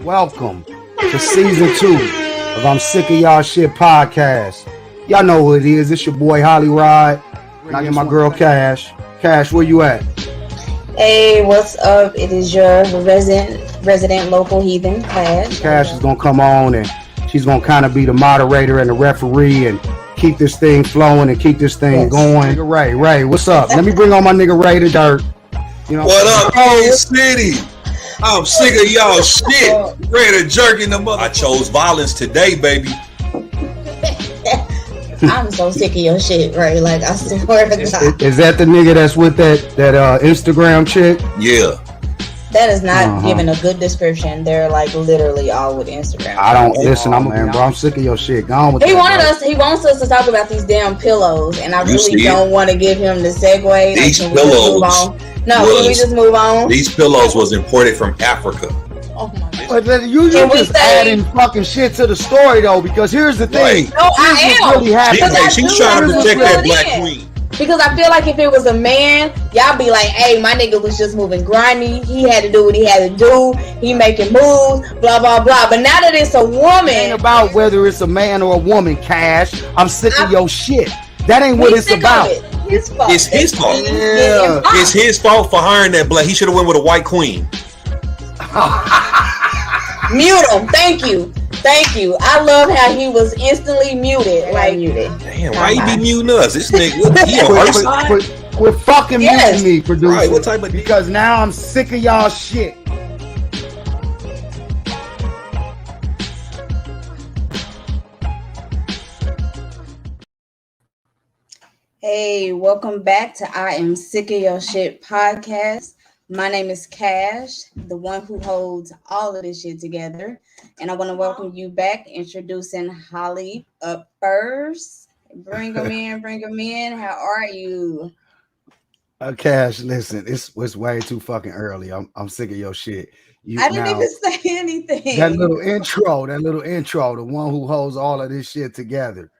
Welcome to season 2 of I'm Sick of Y'all Shit podcast. Y'all know what it is. It's your boy Holly Rod. And I get my girl Cash. Cash, where you at? Hey, what's up? It is your resident local heathen, Cash. Cash is gonna come on and she's gonna kind of be the moderator and the referee and keep this thing flowing and keep this thing going. Ray, what's up? Let me bring on my nigga Ray the Dirt. You know, what up, Kansas City? I'm sick of y'all shit. Ready to jerk in the mother. I chose violence today, baby. I'm so sick of your shit, Ray. Like, I swear to God. Is that the nigga that's with that Instagram chick? Yeah. That is not giving a good description. They're like literally all with Instagram. I don't listen. I'm sick of your shit. Go on with He wants us to talk about these damn pillows, and I really don't want to give him the segue. These like, pillows. No, can we just move on? These pillows was imported from Africa. Oh my God. But then you just adding fucking shit to the story though, because here's the thing. Right. No, I am. Really she's trying to protect that black queen. Because I feel like if it was a man, y'all be like, hey, my nigga was just moving grimy. He had to do what he had to do. He making moves, blah, blah, blah. But now that it's a woman. It ain't about whether it's a man or a woman, Cash. I'm sick of your shit. That ain't what it's about. His fault. It's his fault. Yeah. It's his fault for hiring that black. He should have went with a white queen. Mute him. Thank you. I love how he was instantly muted. Like, damn, why you be muting us? This nigga, he on her side? Quit fucking muting me, producer. Right, what type of because now I'm sick of y'all shit. hey, welcome back to I Am Sick of Your Shit podcast. My name is Cash, the one who holds all of this shit together. And I want to welcome you back, introducing Holly up first. Bring them in. How are you? Cash, listen, it's way too fucking early. I'm sick of your shit. I didn't even say anything. That little intro, the one who holds all of this shit together.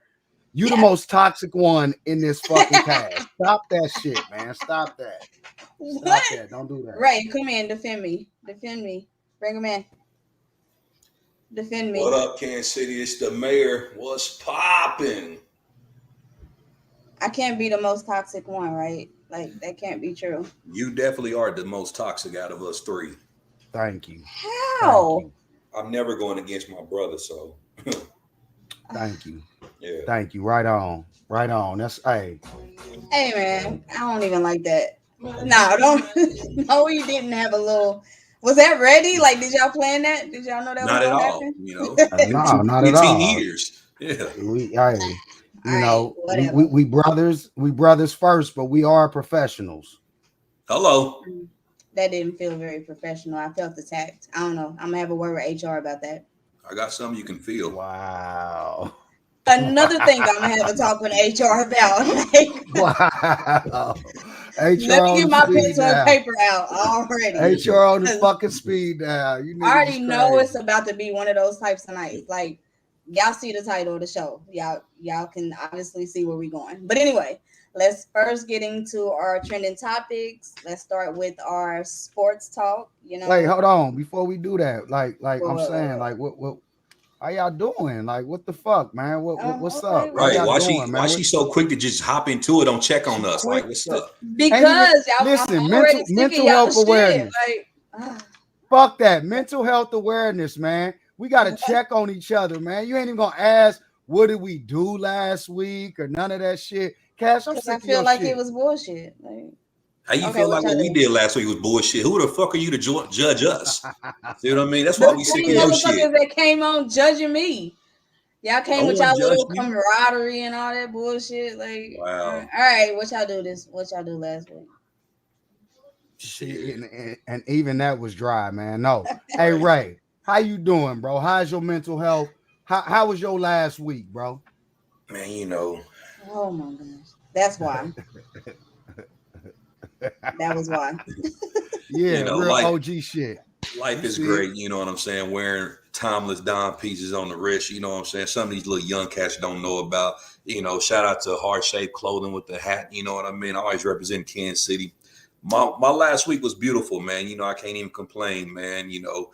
You the most toxic one in this fucking cast. Stop that shit, man. Stop that. Stop that. Don't do that. Right, come in, defend me. Bring him in. Defend me. What up, Kansas City? It's the mayor. What's popping? I can't be the most toxic one, right? Like, that can't be true. You definitely are the most toxic out of us three. Thank you. How? Thank you. I'm never going against my brother, so. Thank you. Yeah. Thank you. Right on. That's Hey man, I don't even like that. No, don't. No, you didn't have a little. Was that ready? Like, did y'all plan that? Did y'all know that not was at gonna all. happen? You know, no, not at all. 15 years. Yeah. We brothers first, but we are professionals. Hello. That didn't feel very professional. I felt attacked. I don't know. I'm gonna have a word with HR about that. I got something you can feel. Wow. Another thing I'm gonna have a talk with HR about. Wow. HR Let me get my pencil and paper out already. HR on the fucking speed now. You I already know it's about to be one of those types of nights. Like, y'all see the title of the show. Y'all can obviously see where we're going. But anyway, let's first get into our trending topics. Let's start with our sports talk. You know. Wait, hold on. Before we do that, like I'm saying, like what how y'all doing? Like, what the fuck, man? What's up? Right? Why she so quick to just hop into it? Don't check on us. Like, what's up? Because y'all listen, mental health awareness. Like, fuck that mental health awareness, man. We gotta check on each other, man. You ain't even gonna ask what did we do last week or none of that shit. Cash, I'm sick I of feel your like shit. it was bullshit. Like, how you feel like what we did last week was bullshit? Who the fuck are you to judge us? See what I mean? That's why we sick of your shit. That came on judging me. Y'all came with y'all little camaraderie and all that bullshit. Like, wow. All right, what y'all do last week? Shit, and even that was dry, man. No. Hey, Ray, how you doing, bro? How's your mental health? How was your last week, bro? Man, you know. Oh my gosh. That's why. That was why. Yeah, real OG shit. Life is great, you know what I'm saying? Wearing timeless dime pieces on the wrist, you know what I'm saying? Some of these little young cats don't know about, you know, shout out to Heart Shaped Clothing with the hat, you know what I mean? I always represent Kansas City. My last week was beautiful, man. You know, I can't even complain, man. You know,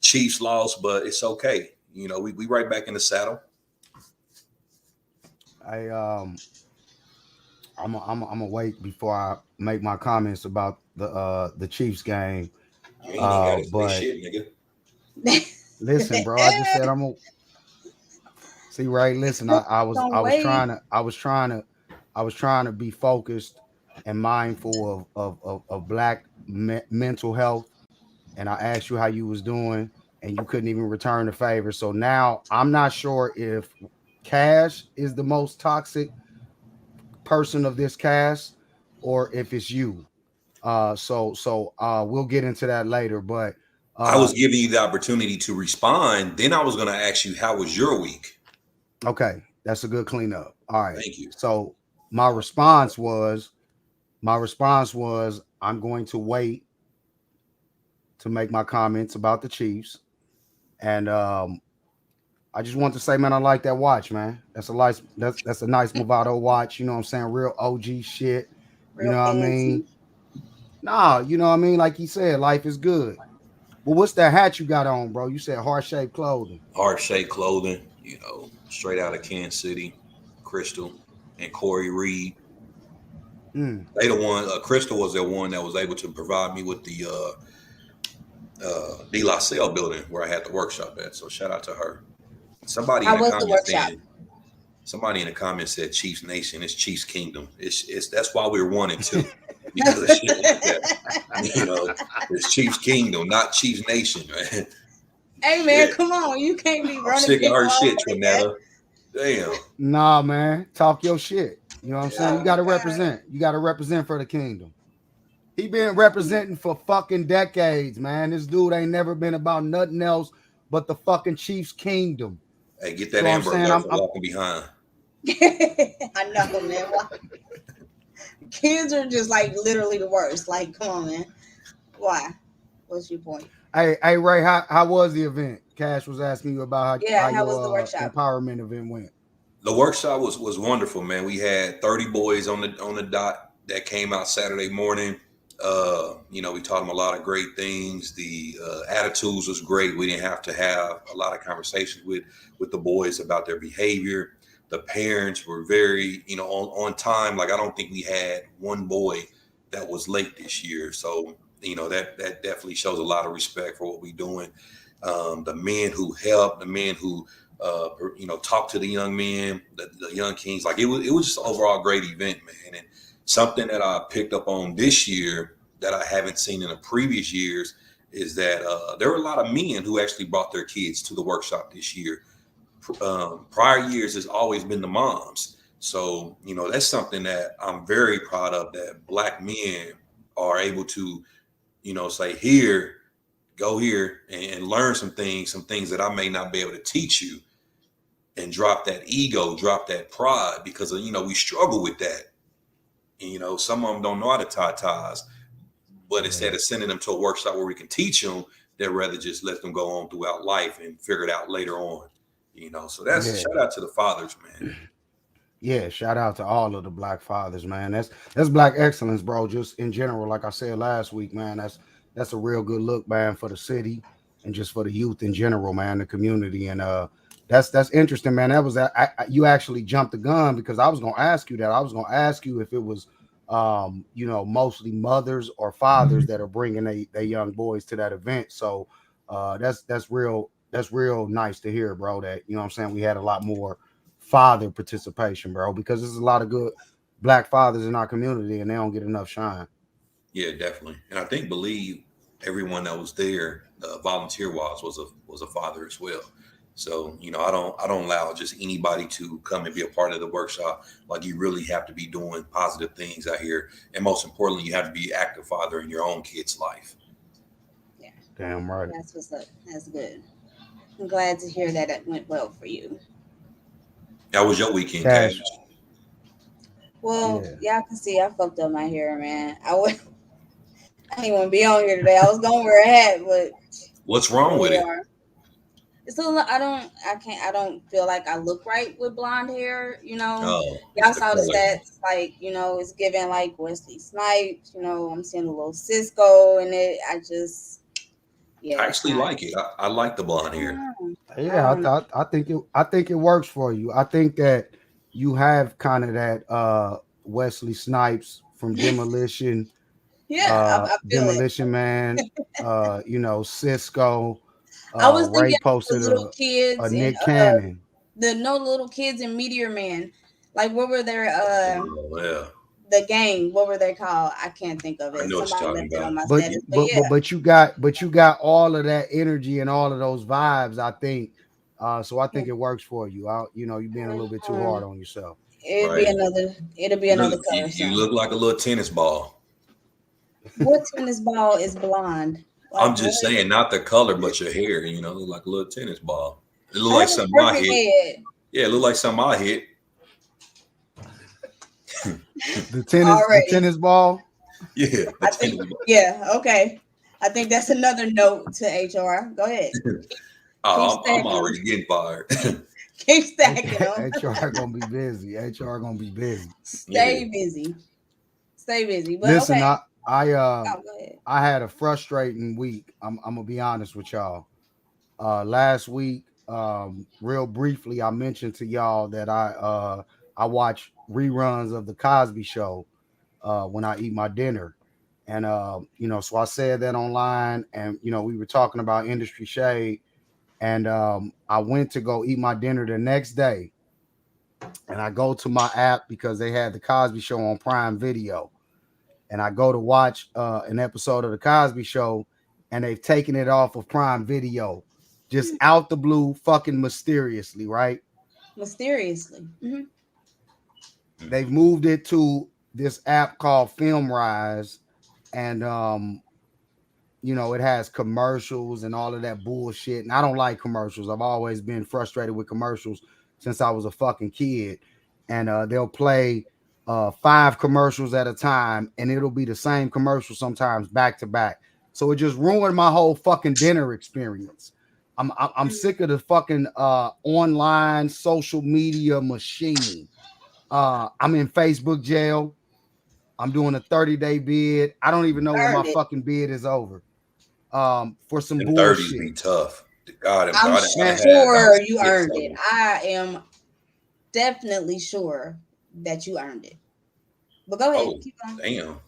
Chiefs lost, but it's okay. You know, we right back in the saddle. I'm gonna wait before I make my comments about the Chiefs game. You ain't even got to say But shit, nigga. listen, bro, I just said I'm gonna see. Right, listen, I was trying to be focused and mindful of black mental health, and I asked you how you was doing, and you couldn't even return the favor. So now I'm not sure if Cash is the most toxic person of this cast or if it's you. So we'll get into that later. But I was giving you the opportunity to respond. Then I was going to ask you, how was your week? Okay, that's a good cleanup. All right. Thank you. So my response was I'm going to wait to make my comments about the Chiefs. And I just want to say, man, I like that watch, man. That's a nice Movado watch. You know what I'm saying? Real OG shit. You know what I mean? Nah, you know what I mean? Like he said, life is good. Well, what's that hat you got on, bro? You said heart-shaped clothing. Heart-shaped clothing, you know, straight out of Kansas City, Crystal and Corey Reed. They the one. Crystal was the one that was able to provide me with the De La Salle building where I had the workshop at. So shout out to her. Somebody in the comments said Chiefs Nation. It's Chiefs Kingdom. It's that's why we're 1 and 2 because of shit like that. You know, it's Chiefs Kingdom, not Chiefs Nation, man. Hey man, come on, you can't be running. I'm sick of her shit, Trinetta. Damn. Nah, man, talk your shit. You know what I'm saying? You got to represent. You got to represent for the kingdom. He been representing for fucking decades, man. This dude ain't never been about nothing else but the fucking Chiefs Kingdom. Hey, get that Amber Alert for walking behind. I know, man. Kids are just like literally the worst. Like, come on, man. Why? What's your point? Hey, Ray, how was the event? Cash was asking you about how was the workshop empowerment event went. The workshop was wonderful, man. We had 30 boys on the dot that came out Saturday morning. You know, we taught them a lot of great things. The attitudes was great. We didn't have to have a lot of conversations with the boys about their behavior. The parents were very, you know, on time. Like, I don't think we had one boy that was late this year. So, you know, that definitely shows a lot of respect for what we're doing. The men who helped, the men who, you know, talked to the young men, the young kings. Like, it was just an overall great event, man. And something that I picked up on this year that I haven't seen in the previous years is that there were a lot of men who actually brought their kids to the workshop this year. Prior years has always been the moms. So, you know, that's something that I'm very proud of, that Black men are able to, you know, say, here, go here and learn some things that I may not be able to teach you, and drop that ego, drop that pride, because, you know, we struggle with that. And, you know, some of them don't know how to tie ties, but instead of sending them to a workshop where we can teach them, they'd rather just let them go on throughout life and figure it out later on. You know, so that's shout out to the fathers, man. Yeah, shout out to all of the Black fathers, man. That's Black excellence, bro. Just in general, like I said last week, man, that's a real good look, man, for the city and just for the youth in general, man, the community. And that's interesting, man. That was you actually jumped the gun, because I was gonna ask you that. I was gonna ask you if it was you know, mostly mothers or fathers that are bringing their young boys to that event. So that's real nice to hear, bro, that, you know what I'm saying, we had a lot more father participation, bro, because there's a lot of good Black fathers in our community and they don't get enough shine. Yeah, definitely. And I believe everyone that was there, volunteer was a father as well. So, you know, I don't allow just anybody to come and be a part of the workshop. Like, you really have to be doing positive things out here, and most importantly, you have to be an active father in your own kid's life. Yeah, damn right. That's what's up. That's good. I'm glad to hear that it went well for you. How was your weekend, Cash? Well, y'all can see I fucked up my hair, man. I didn't want to be on here today. I was gonna wear a hat, but what's wrong with it? It's I don't feel like I look right with blonde hair, you know. Y'all saw the stats, like, you know, it's giving like Wesley Snipes, you know, I'm seeing a little Cisco in it. Yeah, I actually like it. I like the blonde hair. Yeah, I think it works for you. I think that you have kind of that Wesley Snipes from Demolition, yeah, I feel it. Demolition Man, Cisco, I was Ray thinking the posted little a kids and Nick Cannon. the no little kids in Meteor Man. Like what were their Oh, yeah. the gang? What were they called? I can't think of I it. know what you're Somebody talking left it on about. my But status. But but yeah, but but you got all of that energy and all of those vibes, I think. So I think it works for you. You're being a little bit too hard on yourself. Right. It'll be You another look, color you soon. look like a little tennis ball. What tennis ball is blonde? I'm Like what? just saying, not the color, but your hair. Look like a little tennis ball. It look I like have a something I perfect hit. head. Yeah, it look like something I hit. The Already. tennis ball. Yeah, I think. Yeah. Okay. I think that's another note to HR. Go ahead. Keep I'm stacking them. already getting fired. Keep stacking them. HR gonna be busy. HR gonna be busy. Stay busy. Stay busy. But Listen, okay. I Oh, go ahead. I had a frustrating week. I'm gonna be honest with y'all. Last week, real briefly, I mentioned to y'all that I watch reruns of the Cosby Show when I eat my dinner, and so I said that online, and we were talking about industry shade, and I went to go eat my dinner the next day, and I go to my app because they had the Cosby Show on Prime Video, and I go to watch an episode of the Cosby Show, and they've taken it off of Prime Video, just out the blue, fucking mysteriously, right? Mysteriously. Mm-hmm. They've moved it to this app called Film Rise, and it has commercials and all of that bullshit. And I don't like commercials. I've always been frustrated with commercials since I was a fucking kid. And they'll play 5 commercials at a time, and it'll be the same commercial sometimes back to back. So it just ruined my whole fucking dinner experience. I'm sick of the fucking online social media machine. I'm in Facebook jail. I'm doing a 30-day bid. I don't even know when my fucking bid is over. For some Them bullshit. 30s be tough. God, I'm sure you earned it. I am definitely sure that you earned it. But go ahead. Keep going. Damn.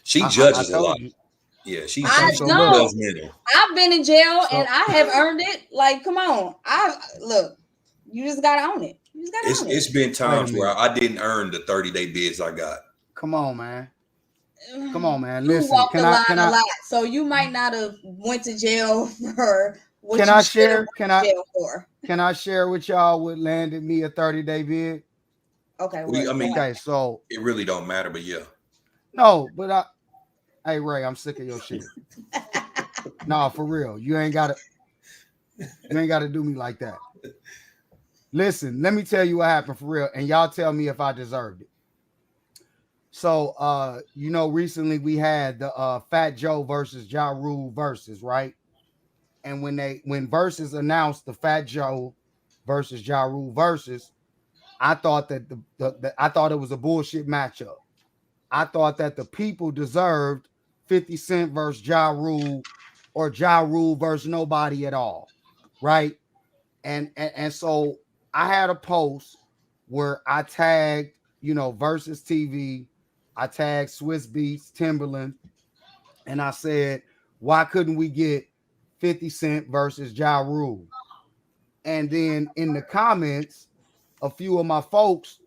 She judges a lot. You. Yeah, she's judgmental. I've been in jail and I have earned it. Like, come on. Look, you just gotta own it. You just gotta own it. It's been times where I didn't earn the 30-day bids I got. Come on, man. Come on, man. You Listen, walked the line a lot, so you might not have went to jail for what can you I share? Can I share with y'all what landed me a 30-day bid? Okay. Okay, so it really don't matter, but yeah. No, but hey Ray, I'm sick of your shit. No, for real. You ain't gotta do me like that. Listen, let me tell you what happened for real, and y'all tell me if I deserved it. So recently we had the Fat Joe versus Ja Rule versus, right? And when versus announced the Fat Joe versus Ja Rule versus, I thought that I thought it was a bullshit matchup. I thought that the people deserved 50 Cent versus Ja Rule or Ja Rule versus nobody at all, right? And so I had a post where I tagged, Versus TV, I tagged Swiss Beats, Timberland, and I said, why couldn't we get 50 Cent versus Ja Rule? And then in the comments, a few of my folks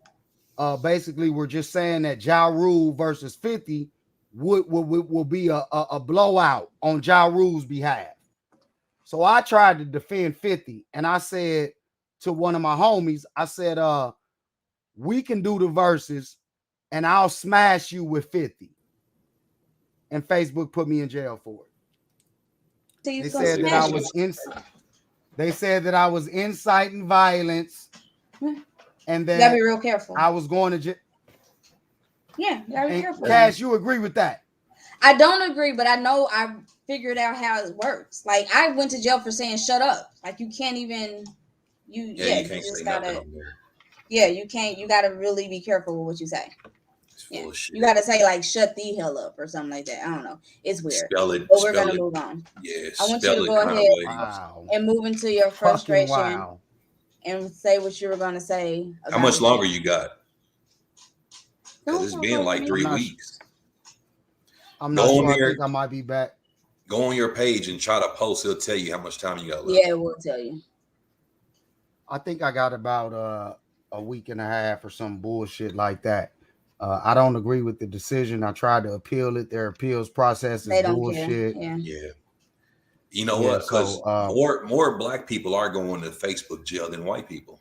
basically were just saying that Ja Rule versus 50 will be a blowout on Ja Rule's behalf. So I tried to defend 50, and I said to one of my homies, I said, we can do the verses and I'll smash you with 50. And Facebook put me in jail for it. They said that I was inciting violence, and that you gotta be real careful. I was going to jail. Yeah, you gotta be careful. Cash, you agree with that? I don't agree, but I know I figured out how it works. Like I went to jail for saying "shut up." Like you can't even. You can't just say gotta. nothing on there. Yeah, you can't. You gotta really be careful with what you say. Yeah. You got to say like "shut the hell up" or something like that. I don't know. It's weird. Spell it. But we're gonna move on. Yeah. I want you to go ahead and move into your frustration and say what you were gonna say. How much longer you got? Because it's been like 3 weeks. I'm not sure. I think I might be back. Go on your page and try to post. It'll tell you how much time you got left. Yeah, it will tell you. I think I got about a week and a half or some bullshit like that. I don't agree with the decision. I tried to appeal it. Their appeals process is bullshit. Yeah. You know what? Because more black people are going to Facebook jail than white people.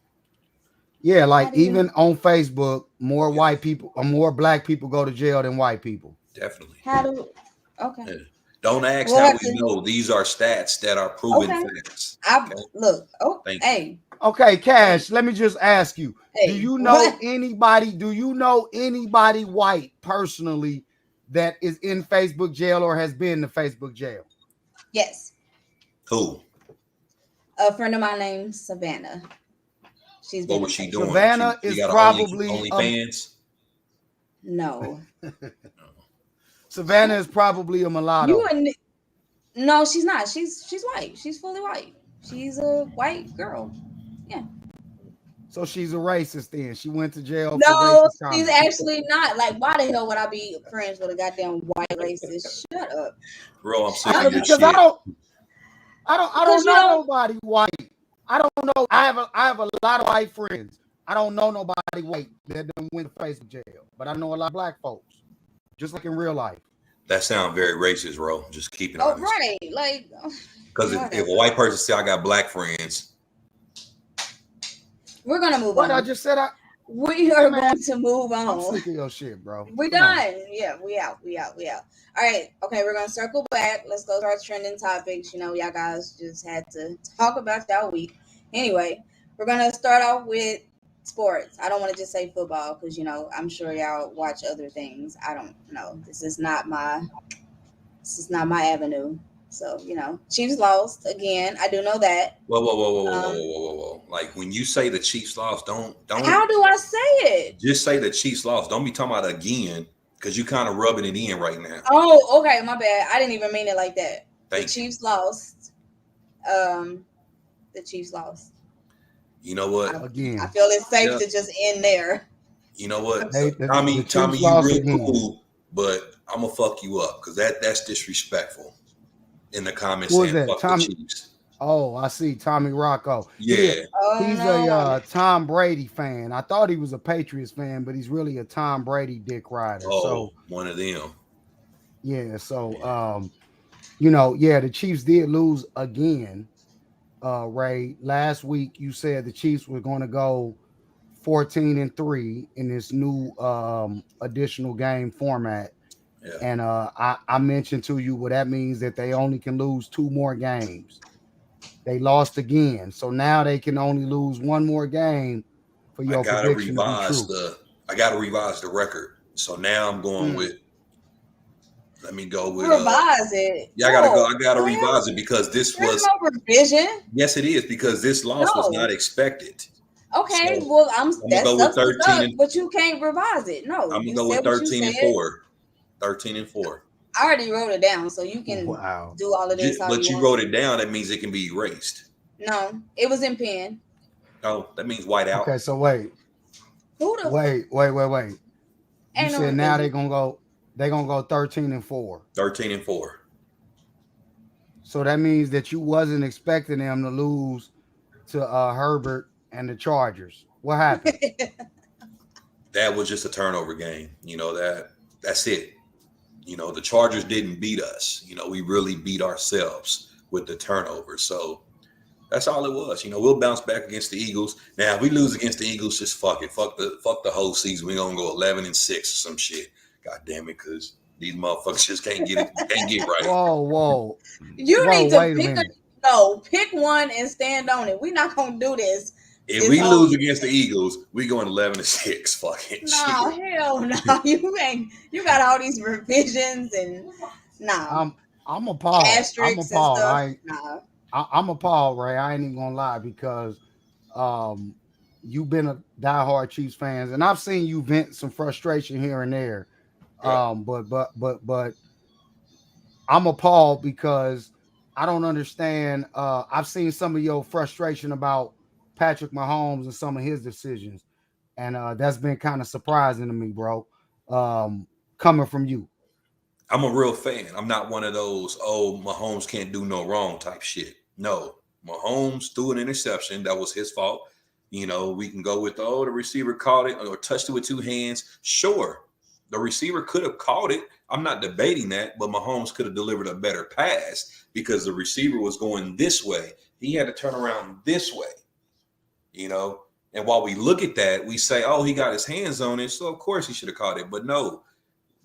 Yeah, like even on Facebook, more white people or more black people go to jail than white people. Definitely. Okay. Yeah. Don't ask how we know. These are stats that are proven facts. Okay, Cash, let me just ask you. Do you know anybody white personally that is in Facebook jail or has been to Facebook jail? Yes. Who? A friend of mine named Savannah. What was she doing? Savannah is probably OnlyFans. No. Savannah is probably a mulatto. No, she's not. She's white. She's fully white. She's a white girl. Yeah. So she's a racist then. She went to jail. No, she's actually not. Like, why the hell would I be friends with a goddamn white racist? Shut up. Bro, I'm sick of your because shit. I don't know nobody white. I don't know. I have a lot of white friends. I don't know nobody white that done went to Facebook jail. But I know a lot of black folks. Just like in real life. That sounds very racist, bro. Just keep it honest. Right. Like, because if a white person say I got black friends, we're gonna move on. I just said we are going to move on. I'm sick of your shit, bro. We done. Yeah, we out. All right. Okay, we're gonna circle back. Let's go to our trending topics. You know, y'all guys just had to talk about y'all week. Anyway, we're gonna start off with sports. I don't want to just say football because I'm sure y'all watch other things. I don't know. This is not my avenue. So Chiefs lost again. I do know that. Whoa. Like when you say the Chiefs lost, don't. How do I say it? Just say the Chiefs lost. Don't be talking about again because you kind of rubbing it in right now. Oh, okay, my bad. I didn't even mean it like that. The Chiefs lost. The Chiefs lost. You know what? Again, I feel it's safe to just end there. You know what? Tommy, you real cool, but I'm gonna fuck you up because that's disrespectful. In the comments, who is saying that? fuck the Chiefs. Oh, I see, Tommy Rocco. Yeah, he's a Tom Brady fan. I thought he was a Patriots fan, but he's really a Tom Brady dick rider. Oh, so one of them. Yeah. So, the Chiefs did lose again. Ray, last week you said the Chiefs were going to go 14-3 in this new additional game format. Yeah. And I mentioned to you that means that they only can lose 2 more games. They lost again. So now they can only lose 1 more game for your prediction to be true. I got to revise the record. So now I'm going with, let me go with. Revise it. Yeah, I got to revise it because this was. No revision. Yes, it is because this loss was not expected. Okay, so well, I'm going to go with 13. But you can't revise it. No. I'm going to go with 13-4. 13-4. I already wrote it down, so you can do all of this. But you wrote it down. That means it can be erased. No, it was in pen. Oh, that means white out. Okay, so wait. Wait. You said now they're gonna go 13-4. 13-4. So that means that you wasn't expecting them to lose to Herbert and the Chargers. What happened? That was just a turnover game. That's it. The Chargers didn't beat us. We really beat ourselves with the turnover. So that's all it was. We'll bounce back against the Eagles. Now, if we lose against the Eagles, just fuck it. Fuck the whole season. We're gonna go 11-6 or some shit. God damn it, because these motherfuckers just can't get right. Whoa. You need to pick one and stand on it. We're not gonna do this. If we lose against the Eagles, we going 11-6. Fucking no, shit. Hell no. You got all these revisions and I'm appalled. I'm appalled. Nah. I'm appalled, Ray. I ain't even gonna lie because you've been a diehard Chiefs fans, and I've seen you vent some frustration here and there. Right. But I'm appalled because I don't understand. I've seen some of your frustration about Patrick Mahomes and some of his decisions, and that's been kind of surprising to me, bro. Coming from you. I'm a real fan. I'm not one of those, oh, Mahomes can't do no wrong type shit. No, Mahomes threw an interception. That was his fault. We can go with, oh, the receiver caught it or touched it with two hands. Sure, the receiver could have caught it. I'm not debating that, but Mahomes could have delivered a better pass because the receiver was going this way. He had to turn around this way, you know. And while we look at that, we say, oh, he got his hands on it. So, of course, he should have caught it. But no,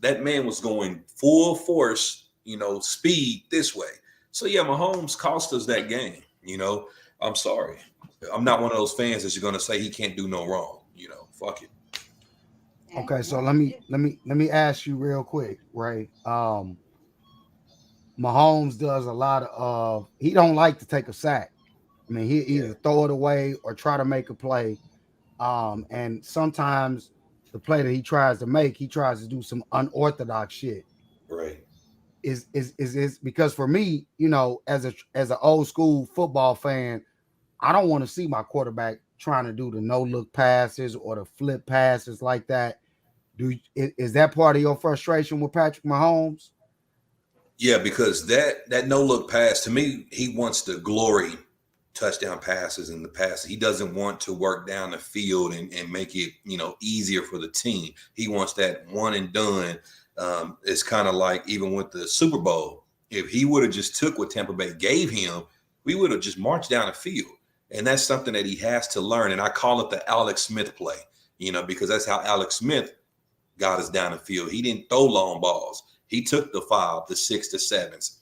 that man was going full force, speed this way. So yeah, Mahomes cost us that game. I'm sorry. I'm not one of those fans that's going to say he can't do no wrong. Fuck it. Okay, so let me ask you real quick, right? Mahomes does a lot of he don't like to take a sack. I mean, he either throw it away or try to make a play. And sometimes the play that he tries to make, he tries to do some unorthodox shit. Right. Is because for me, as an old school football fan, I don't want to see my quarterback trying to do the no look passes or the flip passes like that. Is that part of your frustration with Patrick Mahomes? Yeah, because that no look pass, to me, he wants the glory touchdown passes in the pass. He doesn't want to work down the field and make it easier for the team. He wants that one and done. It's kind of like even with the Super Bowl. If he would have just took what Tampa Bay gave him, we would have just marched down the field. And that's something that he has to learn. And I call it the Alex Smith play, because that's how Alex Smith got us down the field. He didn't throw long balls. He took the 5, the 6, the 7s.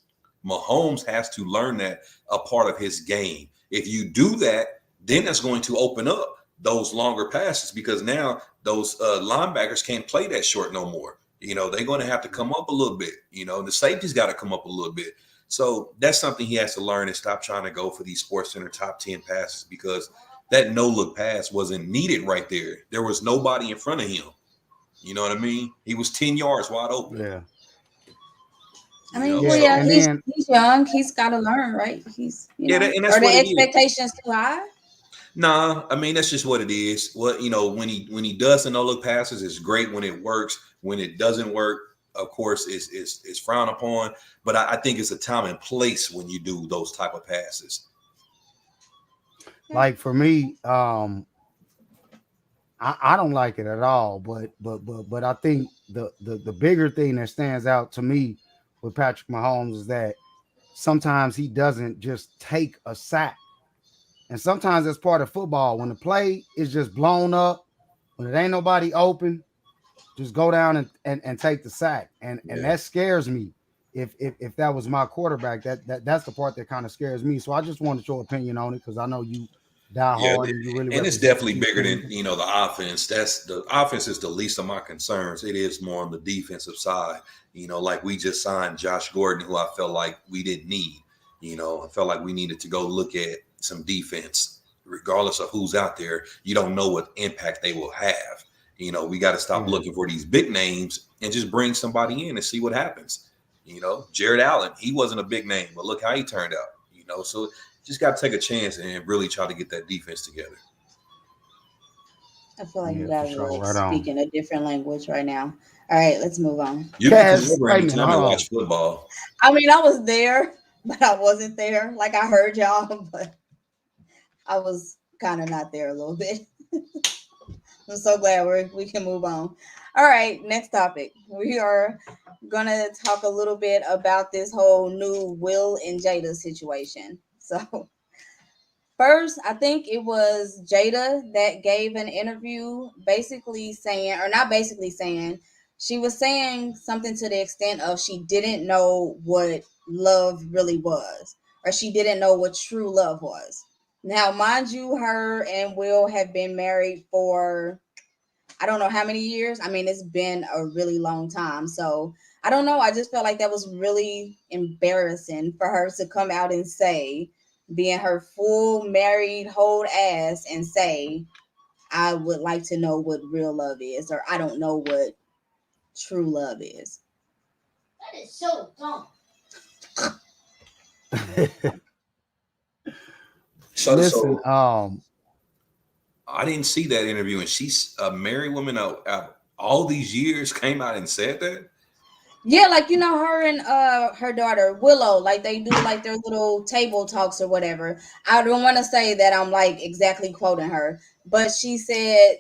Mahomes has to learn that a part of his game. If you do that, then that's going to open up those longer passes because now those linebackers can't play that short no more. They're going to have to come up a little bit. The safety's got to come up a little bit. So that's something he has to learn and stop trying to go for these Sports Center top 10 passes because that no-look pass wasn't needed right there. There was nobody in front of him. You know what I mean? He was 10 yards wide open. Yeah. I mean, he's young. He's got to learn, right? He's, and that's are the expectations too high? Nah, I mean that's just what it is. What when he does the no look passes, it's great when it works. When it doesn't work, of course, it's frowned upon. But I think it's a time and place when you do those type of passes. Like for me, I don't like it at all. But I think the bigger thing that stands out to me with Patrick Mahomes is that sometimes he doesn't just take a sack. And sometimes that's part of football. When the play is just blown up, when it ain't nobody open, just go down and take the sack. And that scares me. If that was my quarterback, that's the part that kind of scares me. So I just wanted your opinion on it because I know you die hard and you really. And it's definitely bigger than the offense. The offense is the least of my concerns. It is more on the defensive side. Like we just signed Josh Gordon, who I felt like we didn't need. I felt like we needed to go look at some defense, regardless of who's out there. You don't know what impact they will have. We got to stop looking for these big names and just bring somebody in and see what happens. Jared Allen, he wasn't a big name, but look how he turned out. So just got to take a chance and really try to get that defense together. I feel like you guys are speaking a different language right now. All right, let's move on. You can come over anytime and watch football. I mean, I was there, but I wasn't there. Like I heard y'all, but I was kind of not there a little bit. I'm so glad we can move on. All right, next topic. We are going to talk a little bit about this whole new Will and Jada situation. So first, I think it was Jada that gave an interview basically saying, or not basically saying, she was saying something to the extent of she didn't know what love really was, or she didn't know what true love was. Now, mind you, her and Will have been married for, I don't know how many years. I mean, it's been a really long time. So I don't know. I just felt like that was really embarrassing for her to come out and say, being her full married whole ass, and say, I would like to know what real love is, or I don't know what true love is. That is so dumb. Listen, I didn't see that interview, and she's a married woman out all these years came out and said that. Yeah, like her and her daughter Willow, like they do like their little table talks or whatever. I don't want to say that I'm like exactly quoting her, but she said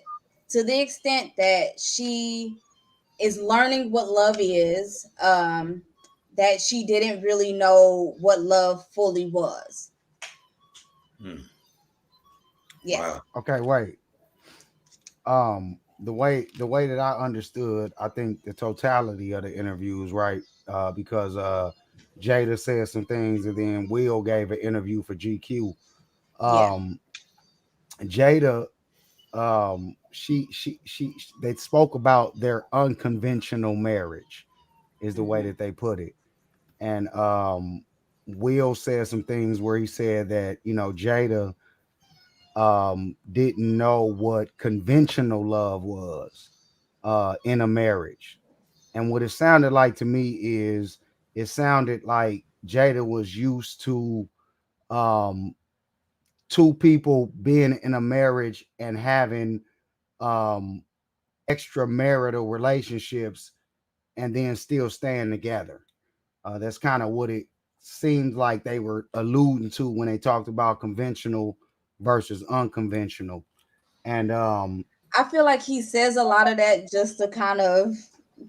to the extent that she is learning what love is, that she didn't really know what love fully was. Yeah. Wow. Okay, wait. The way that I understood, I think the totality of the interview is right. Because Jada said some things, and then Will gave an interview for GQ. Jada, she they spoke about their unconventional marriage, is the way that they put it. And Will said some things where he said that Jada didn't know what conventional love was in a marriage. And what it sounded like to me is it sounded like Jada was used to two people being in a marriage and having extramarital relationships and then still staying together. That's kind of what it seemed like they were alluding to when they talked about conventional versus unconventional. And I feel like he says a lot of that just to kind of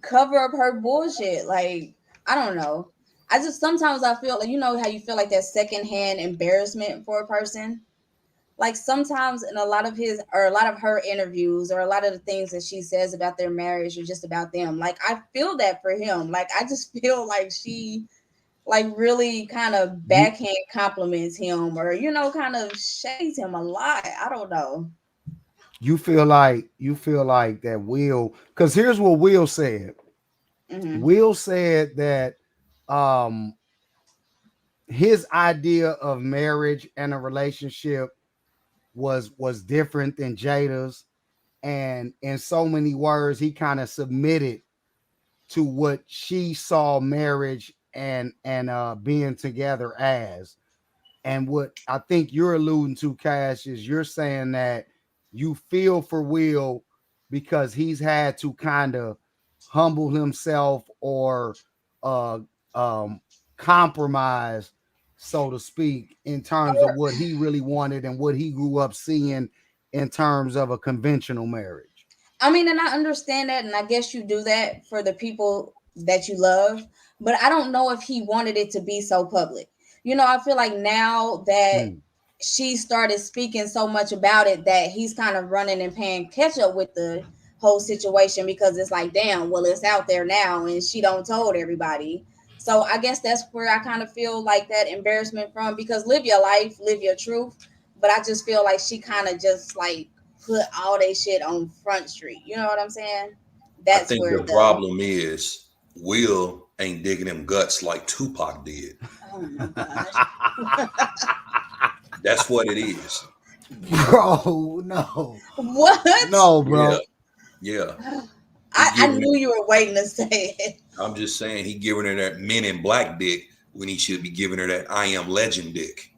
cover up her bullshit. Like, I don't know. I just sometimes I feel like, how you feel like that secondhand embarrassment for a person. Like sometimes in a lot of her interviews, or a lot of the things that she says about their marriage are just about them. Like I feel that for him. Like I just feel like she like really kind of backhand compliments him, or kind of shades him a lot. I don't know. You feel like that Will, because here's what Will said. Mm-hmm. Will said that his idea of marriage and a relationship was different than Jada's, and in so many words he kind of submitted to what she saw marriage and being together as. And what I think you're alluding to, Cash, is you're saying that you feel for Will because he's had to kind of humble himself or compromise, so to speak, in terms of what he really wanted and what he grew up seeing in terms of a conventional marriage. I mean, and I understand that, and I guess you do that for the people that you love, but I don't know if he wanted it to be so public. I feel like now that she started speaking so much about it, that he's kind of running and paying catch up with the whole situation, because it's like, damn, well, it's out there now and she don't told everybody. So I guess that's where I kind of feel like that embarrassment from, because live your life, live your truth. But I just feel like she kind of just like put all they shit on Front Street. You know what I'm saying? That's I think where the problem is Will ain't digging them guts like Tupac did. Oh my gosh. That's what it is. Bro, no. What? No, bro. Yeah. I knew you were waiting to say it. I'm just saying he giving her that Men in Black dick when he should be giving her that I Am Legend dick.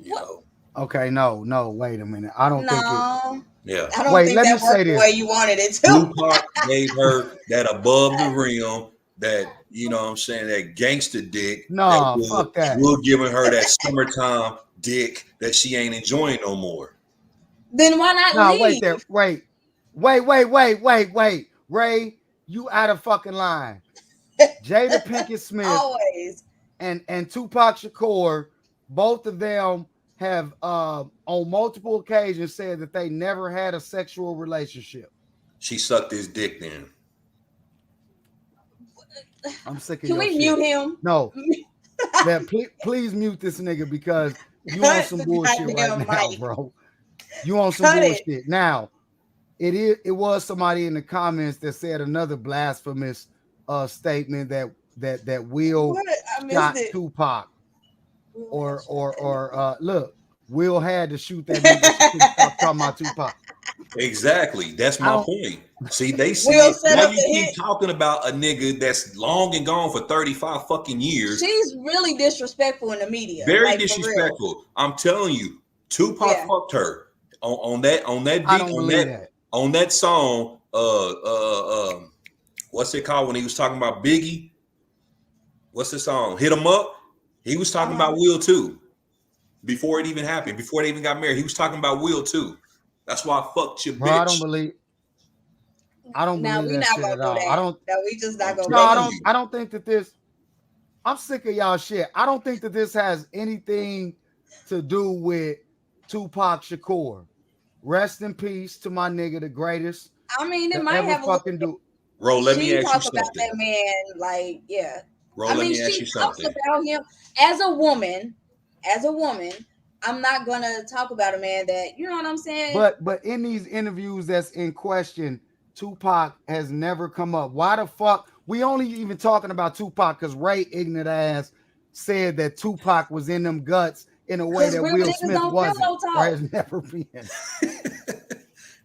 You know? Okay, no, wait a minute. I don't think it. Yeah. I don't think that worked the way you wanted it to. Tupac gave her that above the rim, that, you know what I'm saying, that gangster dick. No, fuck that. We're giving her that summertime dick that she ain't enjoying no more. Then why not leave? Wait there. Wait. Ray, you out of fucking line. Jada Pinkett Smith always and Tupac Shakur, both of them have on multiple occasions said that they never had a sexual relationship. She sucked his dick then. I'm sick of Can we shit. mute him? No. please mute this nigga, because you on some bullshit right now, bro. You on some bullshit. Now, it was somebody in the comments that said another blasphemous statement that Will shot Tupac. Or look, Will had to shoot that nigga. Stop talking about Tupac. Exactly. That's my point. See, they see Will it. set Why up you the keep hit. talking about a nigga that's long and gone for 35 fucking years? She's really disrespectful in the media. Very like, disrespectful. I'm telling you, Tupac fucked her on that I beat don't believe that. on that song. What's it called when he was talking about Biggie? What's the song? Hit 'em Up. He was talking about Will too. Before it even happened, before they even got married, he was talking about Will too. That's why I fucked your Bro, bitch. I don't believe that shit at all. I don't. No, we just not gonna. No, I don't think that this. I'm sick of y'all shit. I don't think that this has anything to do with Tupac Shakur. Rest in peace to my nigga, the greatest. I mean, it might have fucking do. Bro, let me ask you talk something. about that man, like, yeah. Bro, I let mean, me ask she you talks something. about him as a woman. As a woman, I'm not gonna talk about a man that, you know what I'm saying. But in these interviews that's in question, Tupac has never come up. Why the fuck? We only even talking about Tupac because Ray ignorant ass said that Tupac was in them guts in a way that Will Smith wasn't. Or has never been.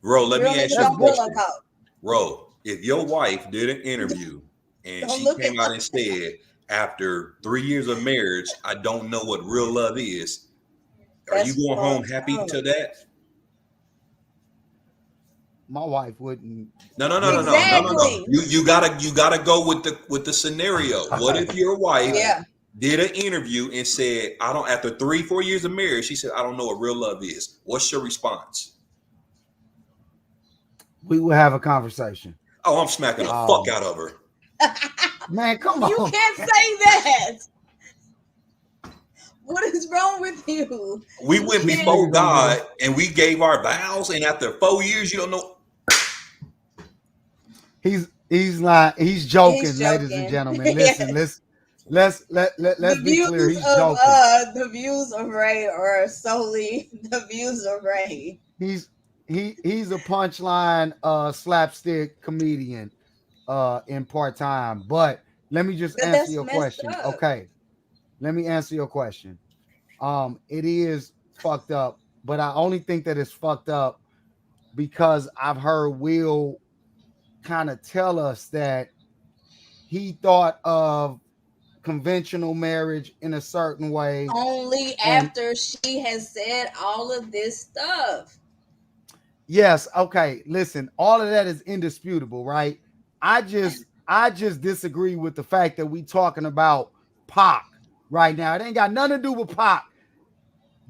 Bro, let me ask you a question. Talk. Bro, if your wife did an interview and she came out and said, after 3 years of marriage, I don't know what real love is, are you going home happy to that? My wife wouldn't. No. You gotta go with the scenario. What if your wife did an interview and said, I don't, after 3-4 years of marriage, she said, I don't know what real love is. What's your response? We will have a conversation. Oh, I'm smacking the fuck out of her. Man, come on. You can't say that. What is wrong with you? We went before God and we gave our vows, and after 4 years, you don't know. He's like he's joking, ladies and gentlemen. Listen, let's be clear. He's joking. The views of Ray are solely the views of Ray. He's a punchline slapstick comedian in part-time. But let me just answer your question. Okay. Let me answer your question. It is fucked up, but I only think that it's fucked up because I've heard Will kind of tell us that he thought of conventional marriage in a certain way only after she has said all of this stuff. Yes, okay. Listen, all of that is indisputable, right? I just disagree with the fact that we talking about Pac right now. It ain't got nothing to do with Pac.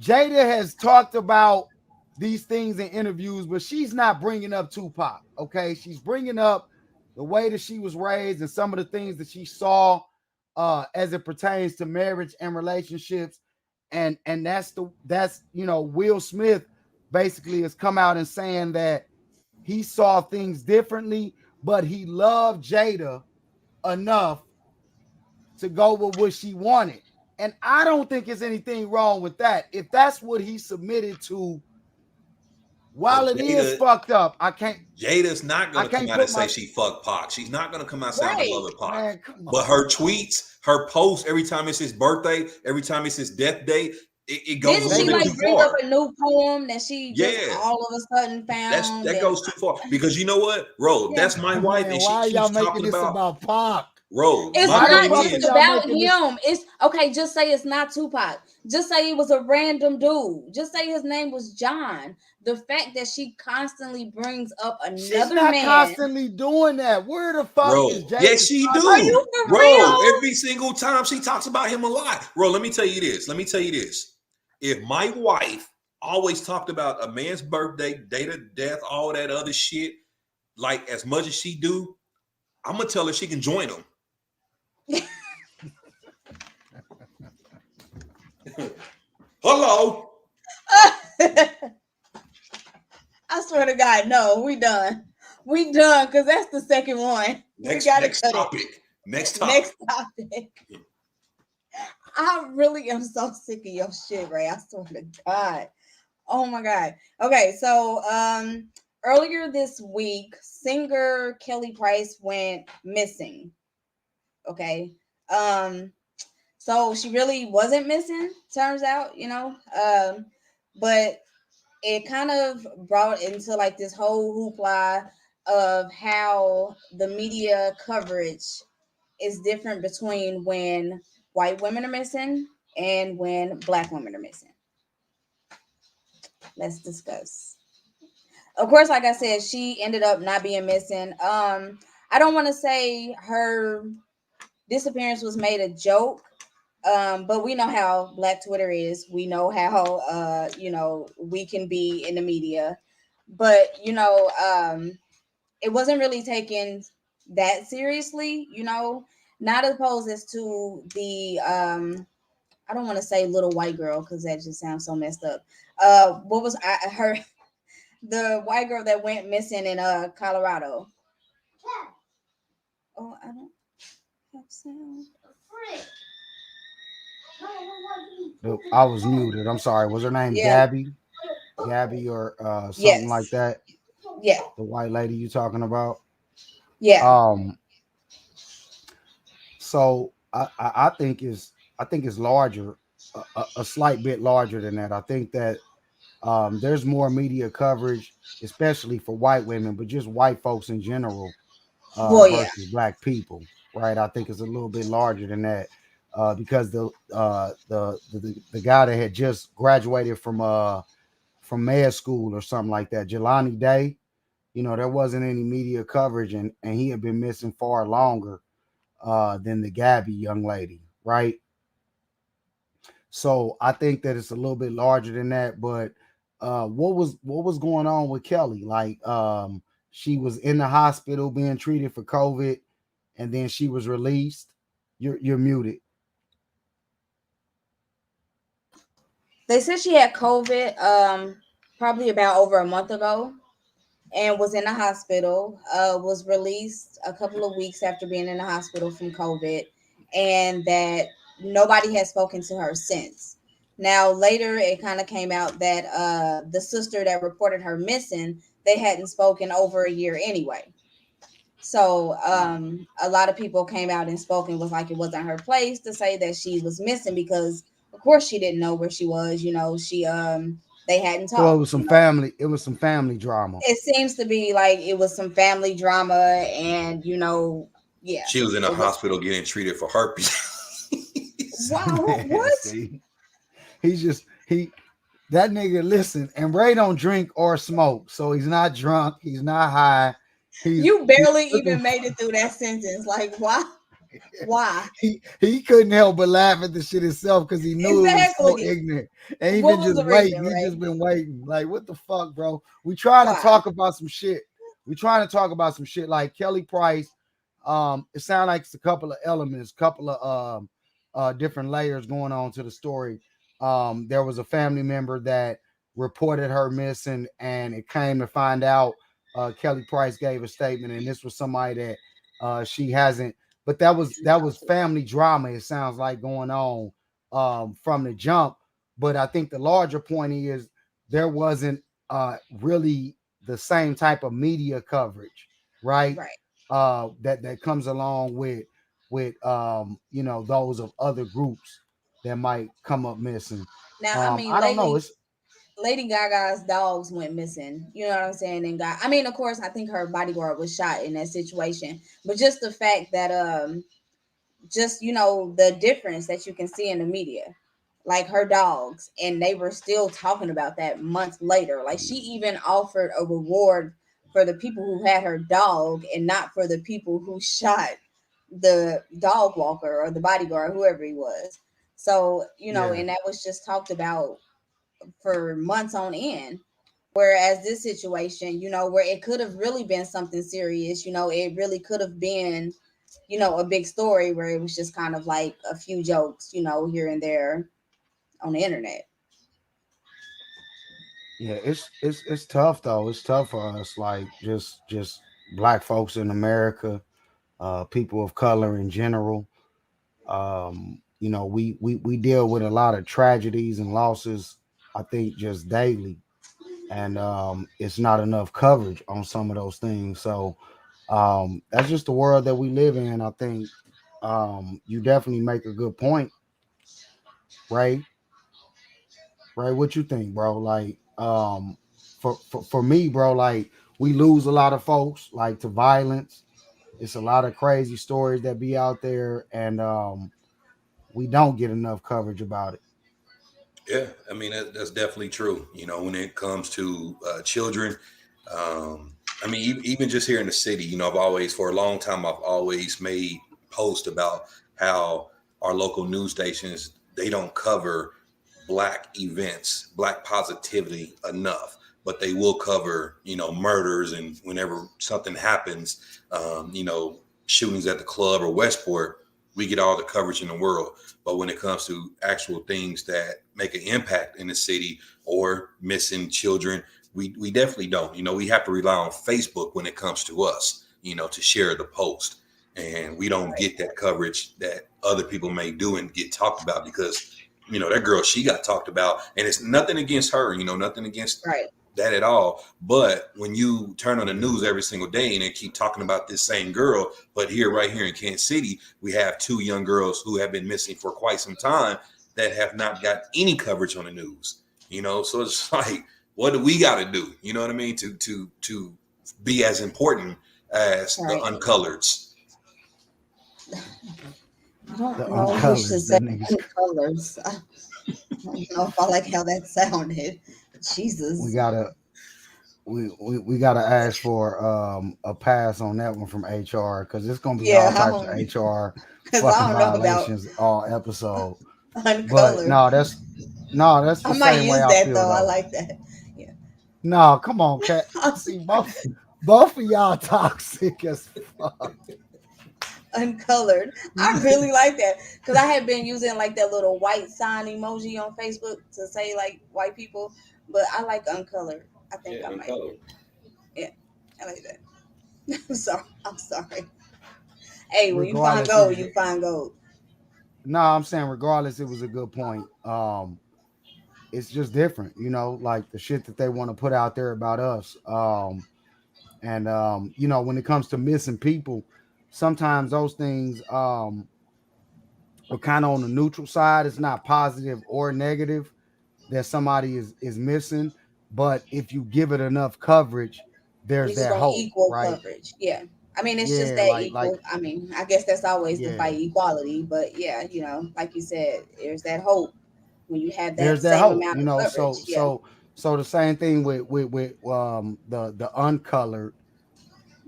Jada has talked about these things in interviews, but she's not bringing up Tupac, okay? She's bringing up the way that she was raised and some of the things that she saw as it pertains to marriage and relationships. And that's Will Smith basically has come out and saying that he saw things differently, but he loved Jada enough to go with what she wanted. And I don't think there's anything wrong with that. If that's what he submitted to, while it is fucked up, I can't. Jada's not going to come out and say she fucked Pac. She's not going to come out saying I love Pac. Man, but her tweets, her posts, every time it's his birthday, every time it's his death day, it goes a little bit too bring far. Up a new poem that she just all of a sudden found. That goes too far. Because you know what, bro? That's my wife, and why she y'all keeps making this about Pac? Bro, it's not just about him. It's okay. Just say it's not Tupac. Just say it was a random dude. Just say his name was John. The fact that she constantly brings up another She's not man, constantly doing that. Where the fuck is Jada? Yes, she do. Are you for real? Every single time she talks about him a lot. Bro, let me tell you this. If my wife always talked about a man's birthday, date of death, all that other shit, like as much as she do, I'm gonna tell her she can join them. Hello. I swear to God, no, we done because that's the second one. Next topic. I really am so sick of your shit, Ray. I swear to God. Oh my God. Okay, so earlier this week, singer Kelly Price went missing. Okay. So she really wasn't missing, turns out, but it kind of brought into like this whole hoopla of how the media coverage is different between when white women are missing and when black women are missing. Let's discuss. Of course, like I said, she ended up not being missing. I don't want to say her disappearance was made a joke. But we know how Black Twitter is. We know how we can be in the media. But it wasn't really taken that seriously, not opposed as to the I don't want to say little white girl because that just sounds so messed up. What was I her the white girl that went missing in Colorado? Oh, I don't have sound. I was muted. I'm sorry. Was her name Yeah. Gabby or something like Yes. that? Yeah. The white lady you talking about? Yeah. So I think it's larger, a slight bit larger than that. I think that there's more media coverage, especially for white women, but just white folks in general Well, yeah. versus black people, right? I think it's a little bit larger than that because the guy that had just graduated from med school or something like that, Jelani Day, there wasn't any media coverage, and he had been missing far longer than the Gabby young lady, right? So I think that it's a little bit larger than that. But what was going on with Kelly? Like she was in the hospital being treated for COVID, and then she was released. You're muted. They said she had COVID probably about over a month ago and was in the hospital, was released a couple of weeks after being in the hospital from COVID, and that nobody has spoken to her since. Now, later it kind of came out that the sister that reported her missing, they hadn't spoken over a year anyway. So a lot of people came out and spoke and was like it wasn't her place to say that she was missing because of course she didn't know where she was. She they hadn't So talked. it was some family drama. It seems to be like it was some family drama, and yeah. She was in a It was, hospital getting treated for herpes. wow, Man, what? see, he's just he that nigga. Listen, and Ray don't drink or smoke, so he's not drunk. He's not high. You He's barely looking even made it through that sentence. Like, why? Why? he couldn't help but laugh at the shit himself because he knew it was so Exactly. ignorant. And he What been was just the reason, waiting. He right? just been waiting. Like, what the fuck, bro? We trying to Why? talk about some shit. We trying to talk about some shit like Kelly Price. It sounds like it's a couple of elements, couple of different layers going on to the story. There was a family member that reported her missing, and it came to find out Kelly Price gave a statement, and this was somebody that she hasn't. But that was family drama. It sounds like going on from the jump. But I think the larger point is there wasn't really the same type of media coverage, right? Right. That comes along with those of other groups that might come up missing. Now, I mean, I don't know. lately It's Lady Gaga's dogs went missing. You know what I'm saying? And I mean, of course, I think her bodyguard was shot in that situation. But just the fact that just the difference that you can see in the media, like her dogs, and they were still talking about that months later. Like she even offered a reward for the people who had her dog and not for the people who shot the dog walker or the bodyguard, whoever he was. So yeah. and that was just talked about for months on end. Whereas this situation, where it could have really been something serious, it really could have been, a big story where it was just kind of like a few jokes, here and there on the internet. Yeah, it's tough though. It's tough for us, like just black folks in America, people of color in general. We deal with a lot of tragedies and losses, I think, just daily. And it's not enough coverage on some of those things. So that's just the world that we live in. I think you definitely make a good point, Ray. Ray, what you think, bro? Like, For me, bro, like we lose a lot of folks like to violence. It's a lot of crazy stories that be out there, and we don't get enough coverage about it. Yeah, I mean that's definitely true. You know, when it comes to children, I mean even just here in the city, you know, for a long time I've always made posts about how our local news stations, they don't cover black events, black positivity enough, but they will cover, you know, murders, and whenever something happens, you know, shootings at the club or Westport, we get all the coverage in the world. But when it comes to actual things that make an impact in the city or missing children, we definitely don't. You know, we have to rely on Facebook when it comes to us, you know, to share the post. And we don't get that coverage that other people may do and get talked about because, you know, that girl, she got talked about, and it's nothing against her, you know, nothing against that at all. But when you turn on the news every single day and they keep talking about this same girl, but right here in Kansas City, we have two young girls who have been missing for quite some time that have not got any coverage on the news, you know? So it's like, what do we got to do? You know what I mean? To be as important as the uncoloreds. I don't know if we should say colors. I don't know if I like how that sounded. Jesus. We gotta ask for a pass on that one from HR, because it's gonna be all types of HR fucking violations all episode. Uncolored. But no, that's the same way I feel. Though. I like that. Yeah. No, come on, Cat. See, both of y'all toxic as fuck. Uncolored. I really like that because I had been using like that little white sign emoji on Facebook to say like white people, but I like uncolored. I think I might. Yeah, I like that. I'm sorry. Hey, when you find gold, you find gold. No, I'm saying regardless, it was a good point. It's just different, you know, like the shit that they want to put out there about us. And you know, when it comes to missing people, sometimes those things are kind of on the neutral side. It's not positive or negative that somebody is missing, but if you give it enough coverage, there's that hope, equal right? Coverage. Yeah. I mean, it's just that equal. I mean, I guess that's always the fight, equality. But yeah, you know, like you said, there's that hope when you have that there's same that hope, amount you know. of coverage. So the same thing with the uncolored.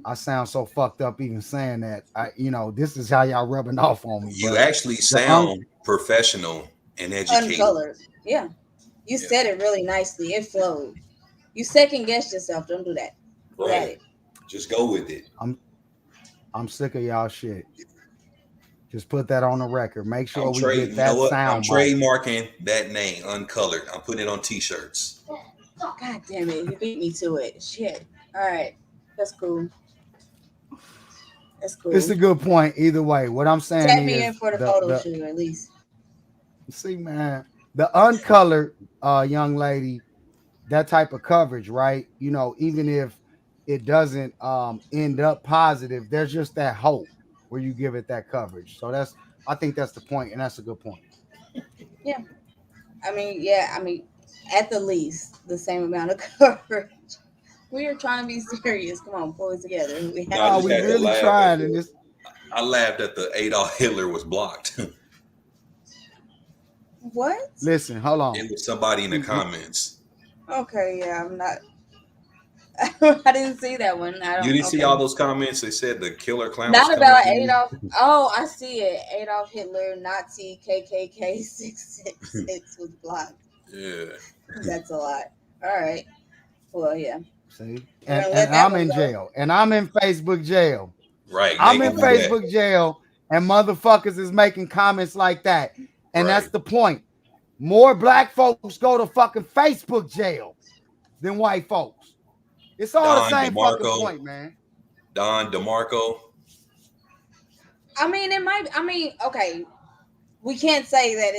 I sound so fucked up even saying that. You know, this is how y'all rubbing off on me. You actually sound professional and educated. Uncolored. Yeah. You said it really nicely. It flowed. You second guess yourself. Don't do that. Right. Just go with it. I'm sick of y'all shit. Just put that on the record. Make sure we get that sound. I'm trademarking that name, Uncolored. I'm putting it on t-shirts. God damn it. You beat me to it. Shit. All right. That's cool. That's cool. It's a good point either way. What I'm saying is, tap me in for the photo shoot at least. See, man, the uncolored young lady, that type of coverage, right? You know, even if it doesn't end up positive, there's just that hope where you give it that coverage. So I think that's the point, and that's a good point. Yeah. I mean, at the least, the same amount of coverage. We are trying to be serious. Come on, pull it together. We really trying. And I laughed at the Adolf Hitler was blocked. What? Listen, hold on. It was somebody in the comments. Okay, yeah, I'm not. I didn't see that one. You didn't see all those comments? They said the killer clown. Not about Adolf. Oh, I see it. Adolf Hitler, Nazi, KKK 666 was blocked. Yeah. That's a lot. All right. Well, yeah. See, and I'm in jail, and I'm in Facebook jail. Right. I'm in Facebook jail, and motherfuckers is making comments like that, and that's the point. More black folks go to fucking Facebook jail than white folks. It's all the same fucking point, man. Don DeMarco. I mean, it might. I mean, okay. We can't say that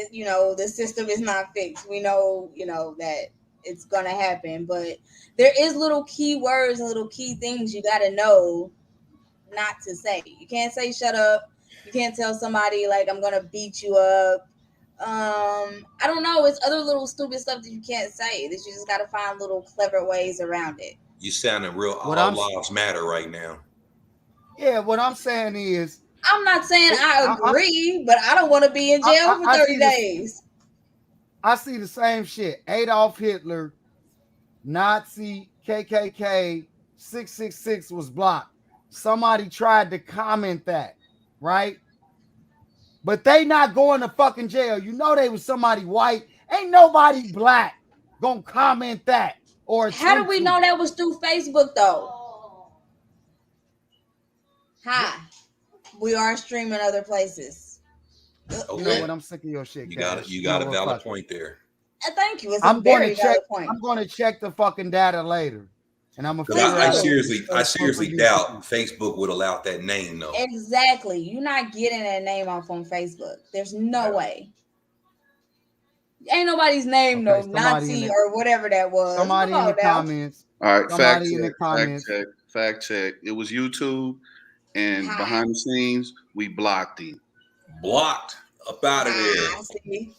the system is not fixed. We know, that it's gonna happen, but there is little key words and little key things you gotta know not to say. You can't say shut up. You can't tell somebody like I'm gonna beat you up. I don't know. It's other little stupid stuff that you can't say. That you just got to find little clever ways around it. You sounding real all lives matter right now. Yeah, what I'm saying is, I'm not saying I agree, but I don't want to be in jail for 30 days. I see the same shit. Adolf Hitler, Nazi, KKK, 666 was blocked. Somebody tried to comment that, right? But they not going to fucking jail. You know they was somebody white. Ain't nobody black gonna comment that or how do we know that was through Facebook though? Hi, we are streaming other places. Okay. You know what? I'm sick of your shit. You got a valid point there. Thank you. It's a very valid point. I'm going to check the fucking data later. And I'm gonna I seriously doubt Facebook would allow that name though. Exactly. You're not getting that name off on Facebook. There's no way. Ain't nobody's name no Nazi or whatever that was. Somebody in the comments. All right, fact check. It was YouTube, and behind the scenes, we blocked him. Blocked up out of there. See.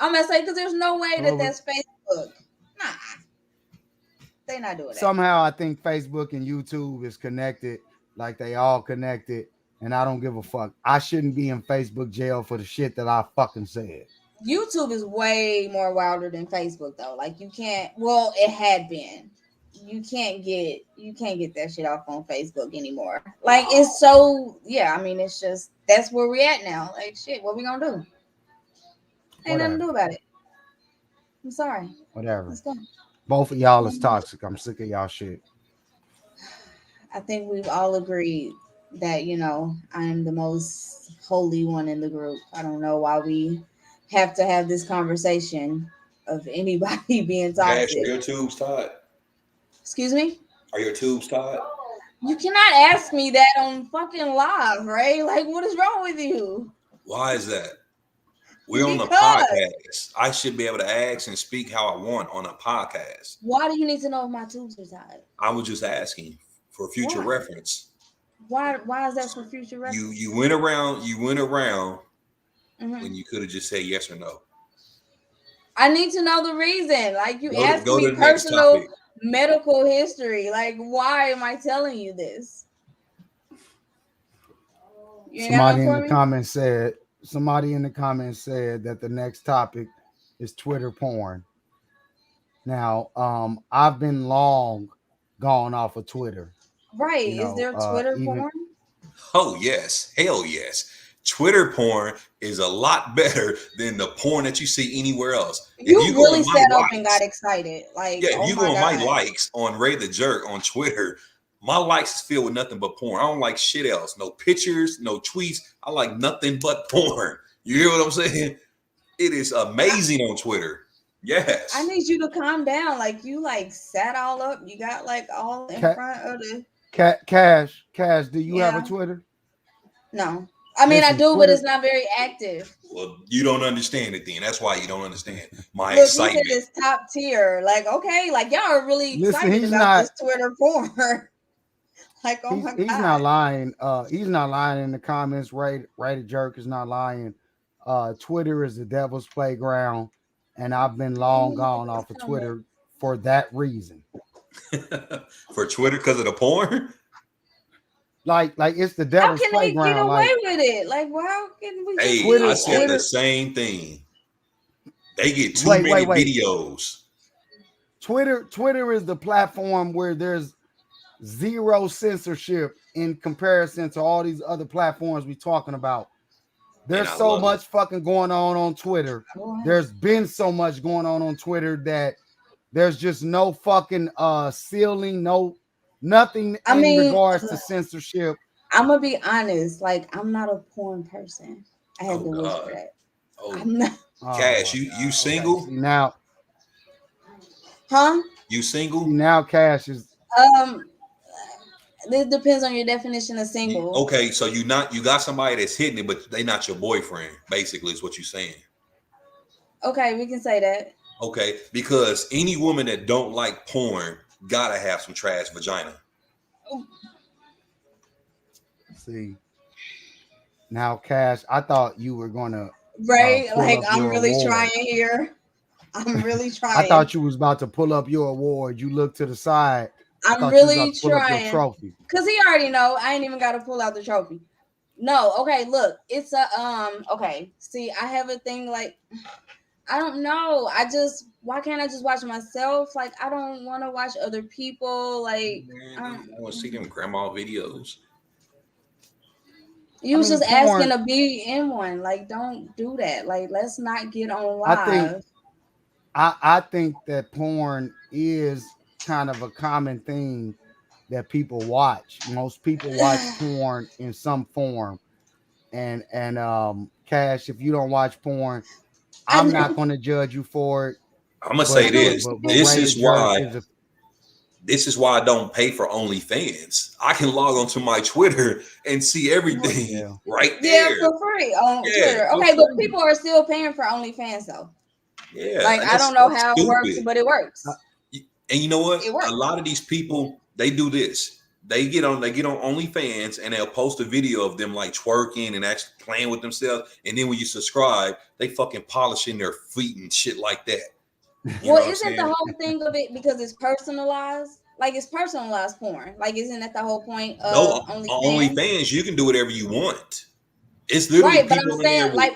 I'm gonna say because there's no way that that's Facebook. Nah. They not doing that. Somehow I think Facebook and YouTube is connected, like they all connected, and I don't give a fuck. I shouldn't be in Facebook jail for the shit that I fucking said. YouTube is way more wilder than Facebook though. Like you can't. Well, it had been. You can't get that shit off on Facebook anymore. Like it's so. Yeah, I mean it's just that's where we're at now. Like shit, what we gonna do? Ain't nothing to do about it. I'm sorry. Whatever. Let's go. Both of y'all is toxic. I'm sick of y'all shit. I think we've all agreed that, I'm the most holy one in the group. I don't know why we have to have this conversation of anybody being toxic. Are your tubes tied? Excuse me? Are your tubes tied? You cannot ask me that on fucking live, right? Like, what is wrong with you? Why is that? We're on a podcast. I should be able to ask and speak how I want on a podcast. Why do you need to know if my tubes are tied? I was just asking for future reference. Why is that for future reference? You went around when you could have just said yes or no. I need to know the reason. Like you asked me personal medical history. Like, why am I telling you this? Somebody in the comments said that the next topic is Twitter porn. Now, I've been long gone off of Twitter. Right. Is there Twitter porn? Oh, yes. Hell yes. Twitter porn is a lot better than the porn that you see anywhere else. You really sat up and got excited. Like, yeah, you go on my likes on Ray the Jerk on Twitter. My likes is filled with nothing but porn. I don't like shit else. No pictures, no tweets. I like nothing but porn. You hear what I'm saying? It is amazing on Twitter. Yes. I need you to calm down. Like you sat all up. You got all in front of the Cash. Do you have a Twitter? No. I mean, I do, Twitter, but it's not very active. Well, you don't understand it then. That's why you don't understand my excitement. Look, it's top tier. Like, okay, like y'all are really excited about this Twitter porn. Like, oh my God. He's not lying. He's not lying in the comments. Right a jerk is not lying. Twitter is the devil's playground, and I've been long gone off of Twitter for that reason. For Twitter because of the porn? Like it's the devil's playground. How can they get away with it? Like, how can we? Hey, I said the same thing. They get too many videos. Twitter is the platform where there's zero censorship in comparison to all these other platforms we're talking about. There's so much fucking going on Twitter. There's been so much going on Twitter that there's just no fucking ceiling, nothing in regards to censorship. I'm gonna be honest, like I'm not a porn person. I had to wish for that. I'm not. Cash, you single? Okay. Now, huh? You single? Now Cash is it depends on your definition of single. Okay, so you got somebody that's hitting it, but they not your boyfriend, basically, is what you're saying. Okay, we can say that. Okay, because any woman that don't like porn gotta have some trash vagina. See, now Cash, I thought you were gonna Right? Like, I'm really trying here. I'm really trying. I thought you was about to pull up your award. You look to the side. I'm really trying. Trophy. Because he already know. I ain't even got to pull out the trophy. No, okay, look. It's a, okay. See, I have a thing like, I don't know. Why can't I just watch myself? Like, I don't want to watch other people. Like, I want to see them grandma videos. You was just asking to be in one. Like, don't do that. Like, let's not get on live. I think that porn is kind of a common thing that people watch. Most people watch porn in some form. And Cash, if you don't watch porn, I'm not going to judge you for it. I'm gonna say this. This is why I don't pay for OnlyFans. I can log onto my Twitter and see everything right there. Yeah, for free on Twitter. Okay, but people are still paying for OnlyFans though. Yeah, like I don't know how it works, but it works. And you know what? A lot of these people, they do this. They get on OnlyFans and they'll post a video of them like twerking and actually playing with themselves. And then when you subscribe, they fucking polishing their feet and shit like that. Well, isn't the whole thing of it because it's personalized? Like it's personalized porn. Like, isn't that the whole point of OnlyFans? You can do whatever you want. It's literally right, but I'm saying like,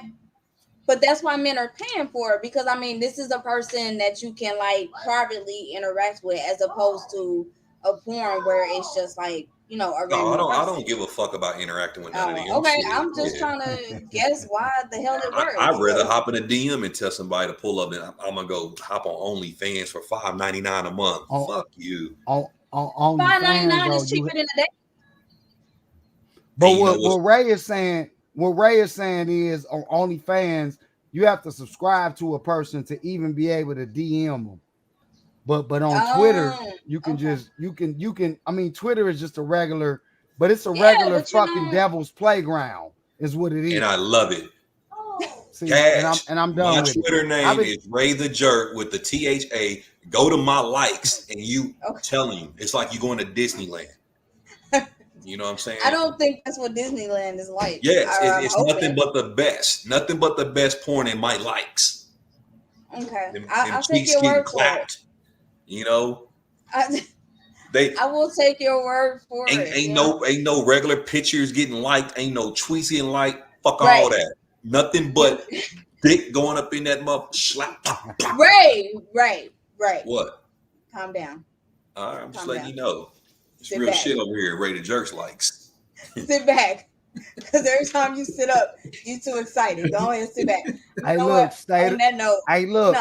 but that's why men are paying for it because I mean, this is a person that you can like privately interact with, as opposed to a porn where it's just like, you know, a no, I don't give a fuck about interacting with none of them. Okay, I'm just trying to guess why the hell it works. I'd rather hop in a DM and tell somebody to pull up than I'm gonna go hop on OnlyFans for $5.99 a month. Fuck you. $5.99 is cheaper than a day. But what Ray is saying is on OnlyFans, you have to subscribe to a person to even be able to DM them. But on Twitter, you can I mean, Twitter is just a regular, but it's a regular fucking devil's playground, is what it is. And I love it. See, Cash, and I'm done. My Twitter name is Ray the Jerk with the THA. Go to my likes and you telling you it's like you going to Disneyland. You know what I'm saying? I don't think that's what Disneyland is like. Yes, it's nothing but the best. Nothing but the best porn in my likes. Okay, I'll take your word for it. You know, I will take your word for it. Ain't no regular pictures getting liked. Ain't no tweets getting liked. Fuck all that. Nothing but dick going up in that mother slap. Right. What? Calm down. All right, I'm just letting you know. It's real shit over here. Ray the Jerk's likes. Sit back. Because every time you sit up, you're too excited. Go ahead and sit back. Hey, look, stay on that note. Hey, look.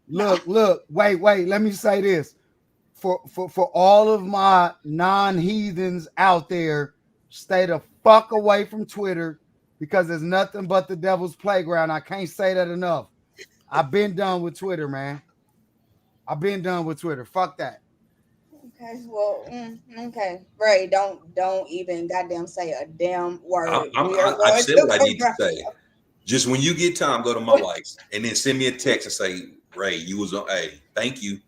Look. Wait. Let me say this. For all of my non-heathens out there, stay the fuck away from Twitter because there's nothing but the devil's playground. I can't say that enough. I've been done with Twitter, man. I've been done with Twitter. Fuck that. Okay, well, okay, Ray, don't even goddamn say a damn word. I said what I need to say. Just when you get time, go to my likes and then send me a text and say, Ray, you was on. Hey, thank you.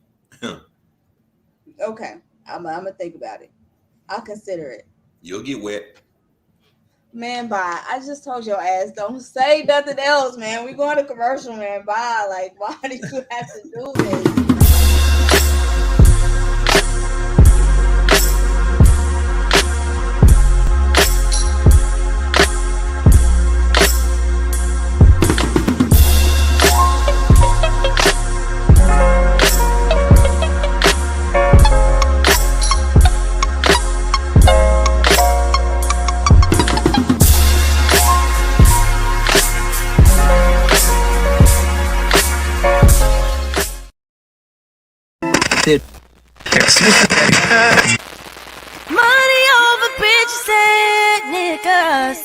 Okay, I'm gonna think about it. I'll consider it. You'll get wet. Man, bye. I just told your ass don't say nothing else, man. We going to commercial, man. Bye. Like, why do you have to do this? Money over bitches and niggas.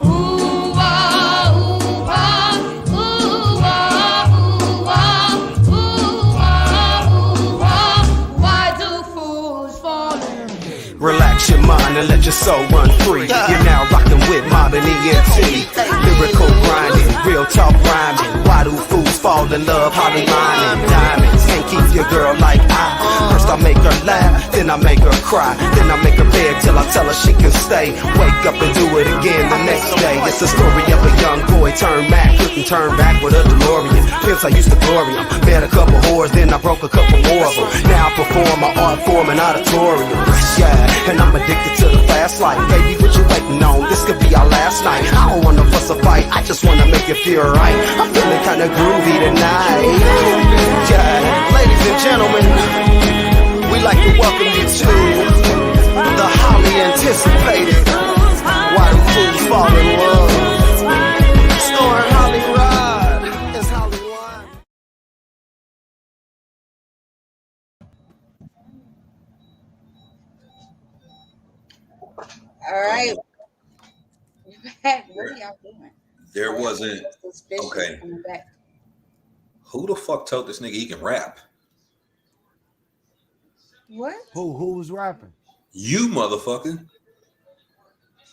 Ooh, ah, ooh, ah, ooh, ah, ooh, ah, ooh, ah, ooh, ah. Why do fools fall in? Relax your mind and let your soul run free. You're now rocking with modern ENT. Lyrical grinding, real talk rhyming. Why do fools fall in love? How they lying? Diamonds can't keep your girl like I. I make her laugh, then I make her cry. Then I make her beg till I tell her she can stay. Wake up and do it again the next day. It's the story of a young boy turned back, couldn't turn back with a DeLorean. Pimps I used to glory 'em. Met a couple whores, then I broke a couple more of them. Now I perform my art form in auditoriums. Yeah, and I'm addicted to the fast life. Baby, what you waiting on? This could be our last night. I don't wanna fuss a fight, I just wanna make it feel right. I'm feeling kinda groovy tonight. Yeah, ladies and gentlemen, we like to welcome you to the highly anticipated Why Do Fools Fall in Love, starring Holly Rod. It's Hollywood. All right. What are y'all doing? There wasn't. Okay. Who the fuck told this nigga he can rap? What? Who was rapping? You motherfucker.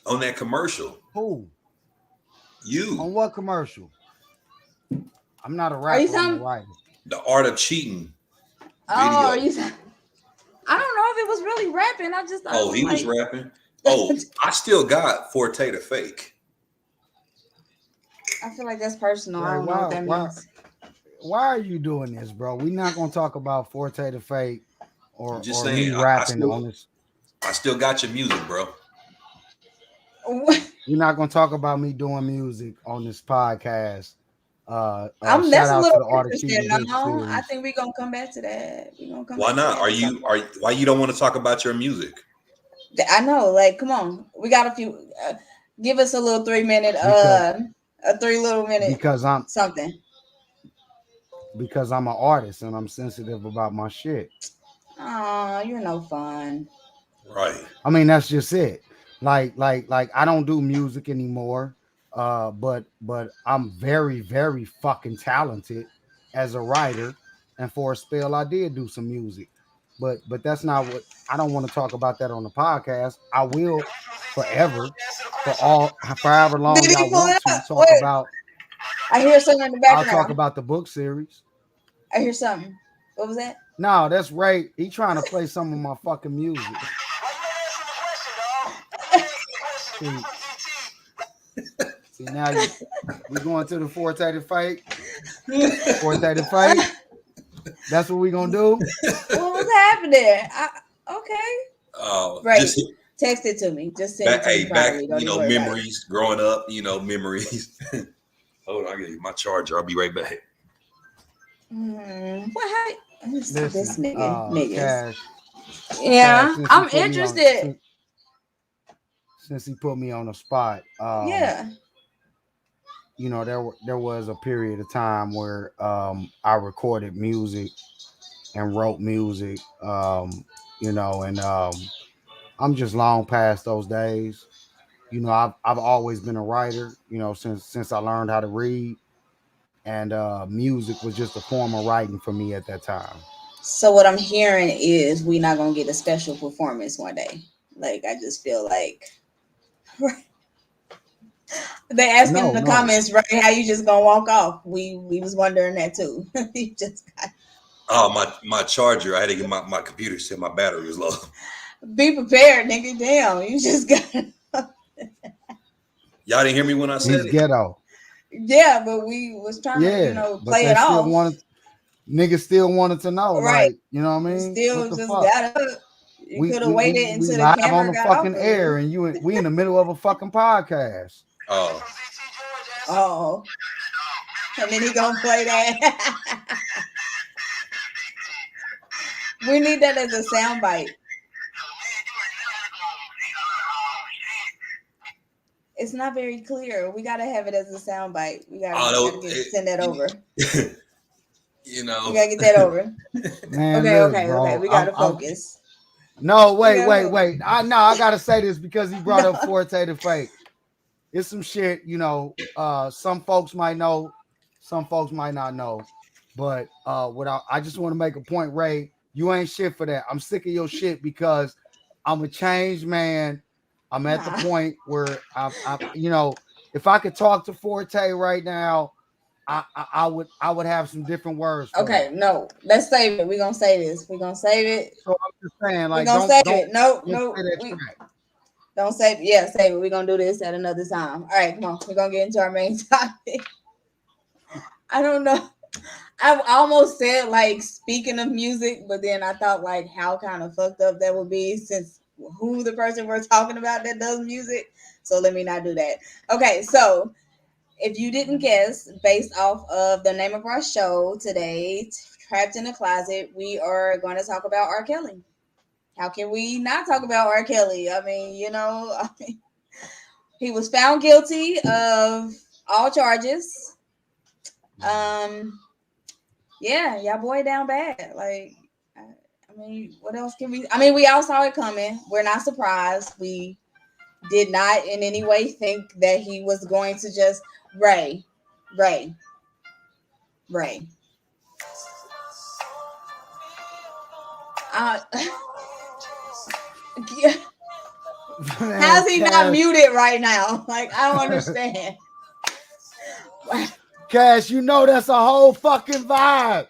On that commercial. Who? You. On what commercial? I'm not a rapper. I'm a writer. The Art of Cheating. Oh, are you? I don't know if it was really rapping. I just thought. Oh, he was rapping. Oh, I still got Forte the Fake. I feel like that's personal. I don't know what that means. Why are you doing this, bro? We're not gonna talk about Forte the Fake or saying, me rapping on this. I still got your music, bro. You're not gonna talk about me doing music on this podcast. I'm that's a little interesting. No, I think we're gonna come back to that. Why not? Why you don't want to talk about your music? I know, like, come on, we got a few. Give us a little 3 minute, a 3 little minute because I'm something. Because I'm an artist and I'm sensitive about my shit. Oh, you're no fun. Right. I mean, that's just it. Like I don't do music anymore. But I'm very, very fucking talented as a writer. And for a spell, I did do some music. But that's not what I don't want to talk about that on the podcast. I will forever, for however long I want to talk about. I hear something in the background. I'll talk about the book series. I hear something. What was that? No, that's Ray. He trying to play some of my fucking music. See now we going to the Forte the Fake. Forte the Fake. That's what we gonna do. What was happening? Okay. Oh, right. Text it to me. Just send it to me. Back, memories growing up. Memories. Hold on, I get my charger. I'll be right back. What? This nigga. Cash, yeah, I'm interested. Since he put me on the spot, yeah. There was a period of time where I recorded music and wrote music, and I'm just long past those days. I've always been a writer, since I learned how to read, and music was just a form of writing for me at that time. So what I'm hearing is we're not gonna get a special performance one day. Like, I just feel like they asking in the comments, right? How you just gonna walk off? We was wondering that too. You just got. Oh, my charger. I had to get my computer said my battery was low. Be prepared, nigga. Damn, you just got. Y'all didn't hear me when I said it's ghetto. Yeah, but we was trying to, play it off. Niggas still wanted to know, right? Like, you know what I mean? Still just got up. You could have waited until the camera on the fucking air, and we in the middle of a fucking podcast. Oh, and then he gonna play that. We need that as a soundbite. It's not very clear. We gotta have it as a soundbite. We gotta send that over. We gotta get that over. Man, okay. We gotta focus. No, wait. I gotta say this because he brought up Forte the Fake. It's some shit, some folks might know, some folks might not know. But I just want to make a point, Ray. You ain't shit for that. I'm sick of your shit because I'm a changed man. I'm at the point where I if I could talk to Forte right now, I would have some different words. Okay, no, let's save it. We're gonna say this. We're gonna save it. So I'm just saying, like, we're gonna save it. No, don't save it. Yeah, save it. We're gonna do this at another time. All right, come on. We're gonna get into our main topic. I don't know. I almost said like speaking of music, but then I thought like how kind of fucked up that would be since who the person we're talking about that does music. So let me not do that. Okay, so if you didn't guess, based off of the name of our show today, Trapped in the Closet, we are going to talk about R. Kelly. How can we not talk about R. Kelly? I mean, he was found guilty of all charges. Yeah, y'all boy down bad. Like, I mean, what else can we? I mean, we all saw it coming. We're not surprised. We did not in any way think that he was going to just Ray. How's he not muted right now? Like, I don't understand. Cash, that's a whole fucking vibe.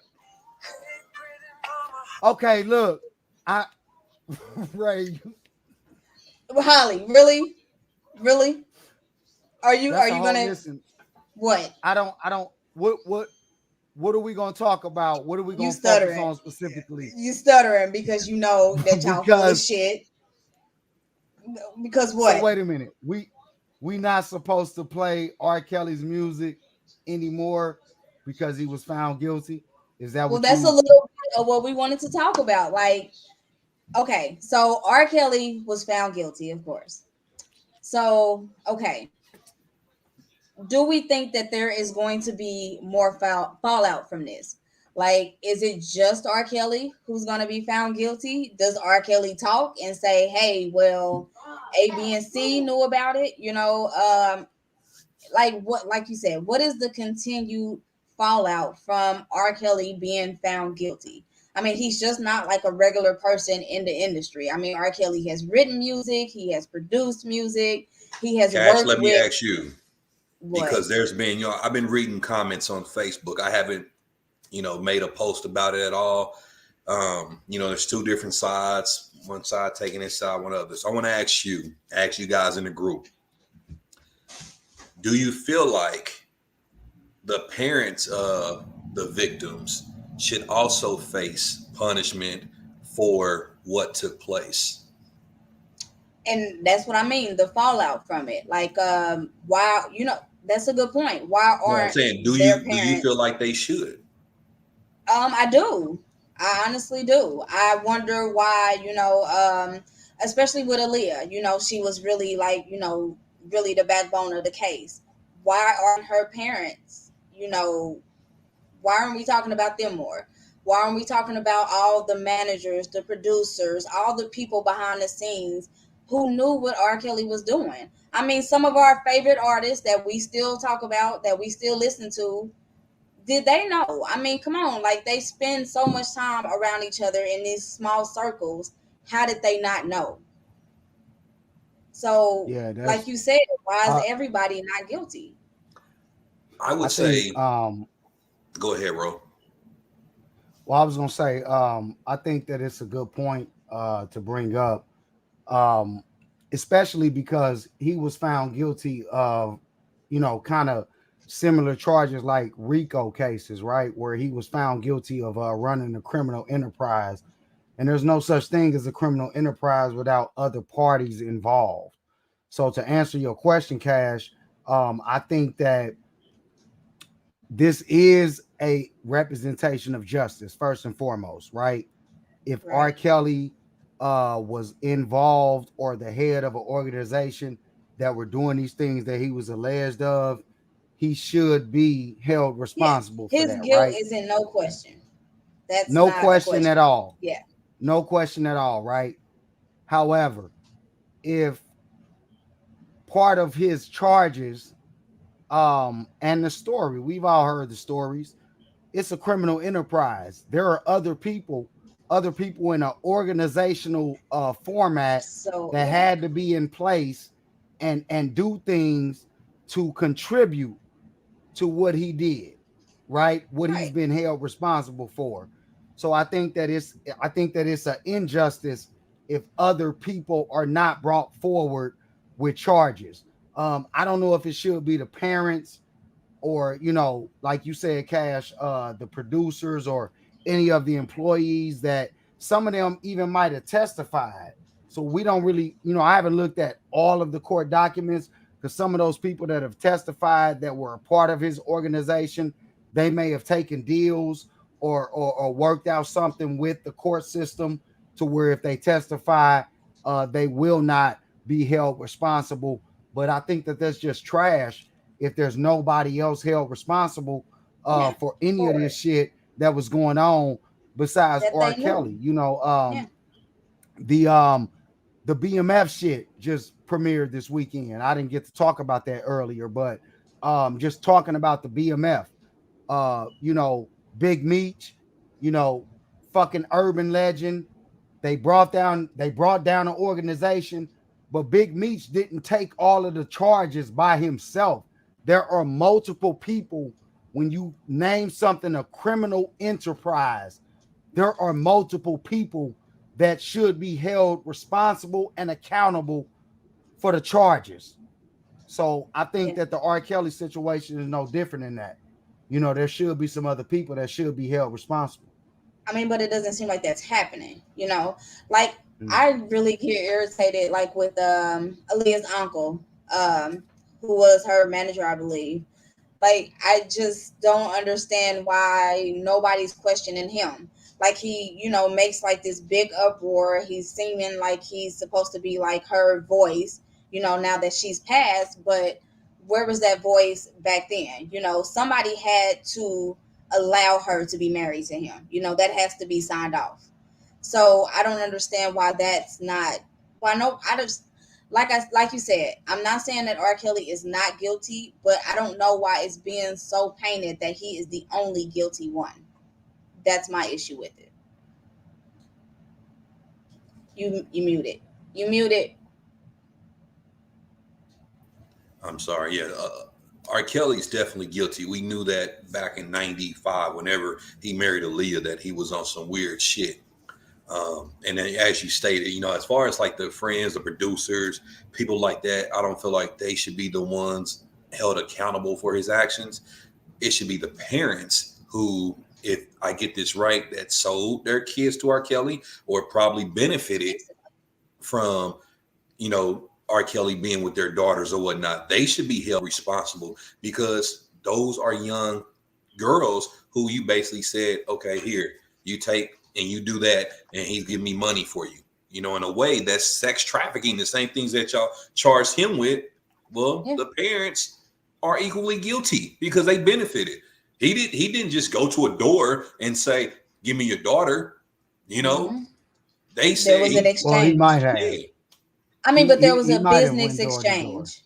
Okay, look, Ray. Holly, really? Are you gonna listen? What? I don't. What are we gonna talk about? What are we gonna focus on specifically? You stuttering because you know that y'all full of shit. Because what? So wait a minute. We not supposed to play R. Kelly's music anymore because he was found guilty. Is that well? That's a little bit of what we wanted to talk about. Like, okay, so R. Kelly was found guilty, of course. So, okay. Do we think that there is going to be more fallout from this? Like, is it just R. Kelly who's going to be found guilty? Does R. Kelly talk and say, hey, well, A, B, and C knew about it? Like you said, what is the continued fallout from R. Kelly being found guilty? I mean, he's just not like a regular person in the industry. I mean, R. Kelly has written music. He has produced music. He has worked let with... me ask you. What? Because there's been, I've been reading comments on Facebook. I haven't, made a post about it at all. There's two different sides. One side taking this side, one other. So I want to ask you guys in the group. Do you feel like the parents of the victims should also face punishment for what took place? And that's what I mean, the fallout from it. Like, why, that's a good point. Why aren't I'm saying, do you feel like they should? I do. I honestly do. I wonder why, especially with Aaliyah, she was really like, really the backbone of the case. Why aren't her parents, why aren't we talking about them more? Why aren't we talking about all the managers, the producers, all the people behind the scenes who knew what R. Kelly was doing? I mean, some of our favorite artists that we still talk about, that we still listen to, did they know? I mean, come on, like they spend so much time around each other in these small circles. How did they not know? So, like you said, why is everybody not guilty? I would say, go ahead, Ro. Well, I was going to say, I think that it's a good point to bring up, especially because he was found guilty of, kind of similar charges like RICO cases, right? Where he was found guilty of running a criminal enterprise. And there's no such thing as a criminal enterprise without other parties involved. So to answer your question, Cash, I think that this is a representation of justice, first and foremost, right? If R. Kelly was involved or the head of an organization that were doing these things that he was alleged of, he should be held responsible for that, right? His guilt is in no question. That's no question at all. Yeah. No question at all, right? However, if part of his charges and the story, we've all heard the stories, it's a criminal enterprise. There are other people in an organizational format that had to be in place and do things to contribute to what he did. right? What he's been held responsible for. So I think that it's an injustice if other people are not brought forward with charges. I don't know if it should be the parents or, like you said, Cash, the producers or any of the employees that some of them even might have testified. So we don't really, I haven't looked at all of the court documents because some of those people that have testified that were a part of his organization, they may have taken deals or worked out something with the court system to where if they testify, they will not be held responsible. But I think that that's just trash if there's nobody else held responsible for any of this shit that was going on besides R. Kelly. The BMF shit just premiered this weekend. I didn't get to talk about that earlier, but just talking about the BMF, Big Meech, fucking urban legend. They brought down an organization, but Big Meech didn't take all of the charges by himself. There are multiple people. When you name something a criminal enterprise, there are multiple people that should be held responsible and accountable for the charges. So I think that the R. Kelly situation is no different than that. There should be some other people that should be held responsible. I mean, but it doesn't seem like that's happening, like I really get irritated, like with Aaliyah's uncle, who was her manager, I believe. Like, I just don't understand why nobody's questioning him. Like, he, makes like this big uproar. He's seeming like he's supposed to be like her voice, now that she's passed, but where was that voice back then? Somebody had to allow her to be married to him. That has to be signed off. So I don't understand why that's not. Why no? I just like you said. I'm not saying that R. Kelly is not guilty, but I don't know why it's being so painted that he is the only guilty one. That's my issue with it. You muted. You muted. I'm sorry. Yeah. R. Kelly's definitely guilty. We knew that back in 95, whenever he married Aaliyah, that he was on some weird shit. And then, as you stated, as far as like the friends, the producers, people like that, I don't feel like they should be the ones held accountable for his actions. It should be the parents who, if I get this right, that sold their kids to R. Kelly or probably benefited from, R. Kelly being with their daughters or whatnot. They should be held responsible because those are young girls who you basically said, okay, here, you take and you do that, and he's giving me money for you. In a way, that's sex trafficking, the same things that y'all charged him with. Well, the parents are equally guilty because they benefited. He didn't just go to a door and say, give me your daughter. They said there was an exchange. Well, he might have. I mean, but there was a business exchange.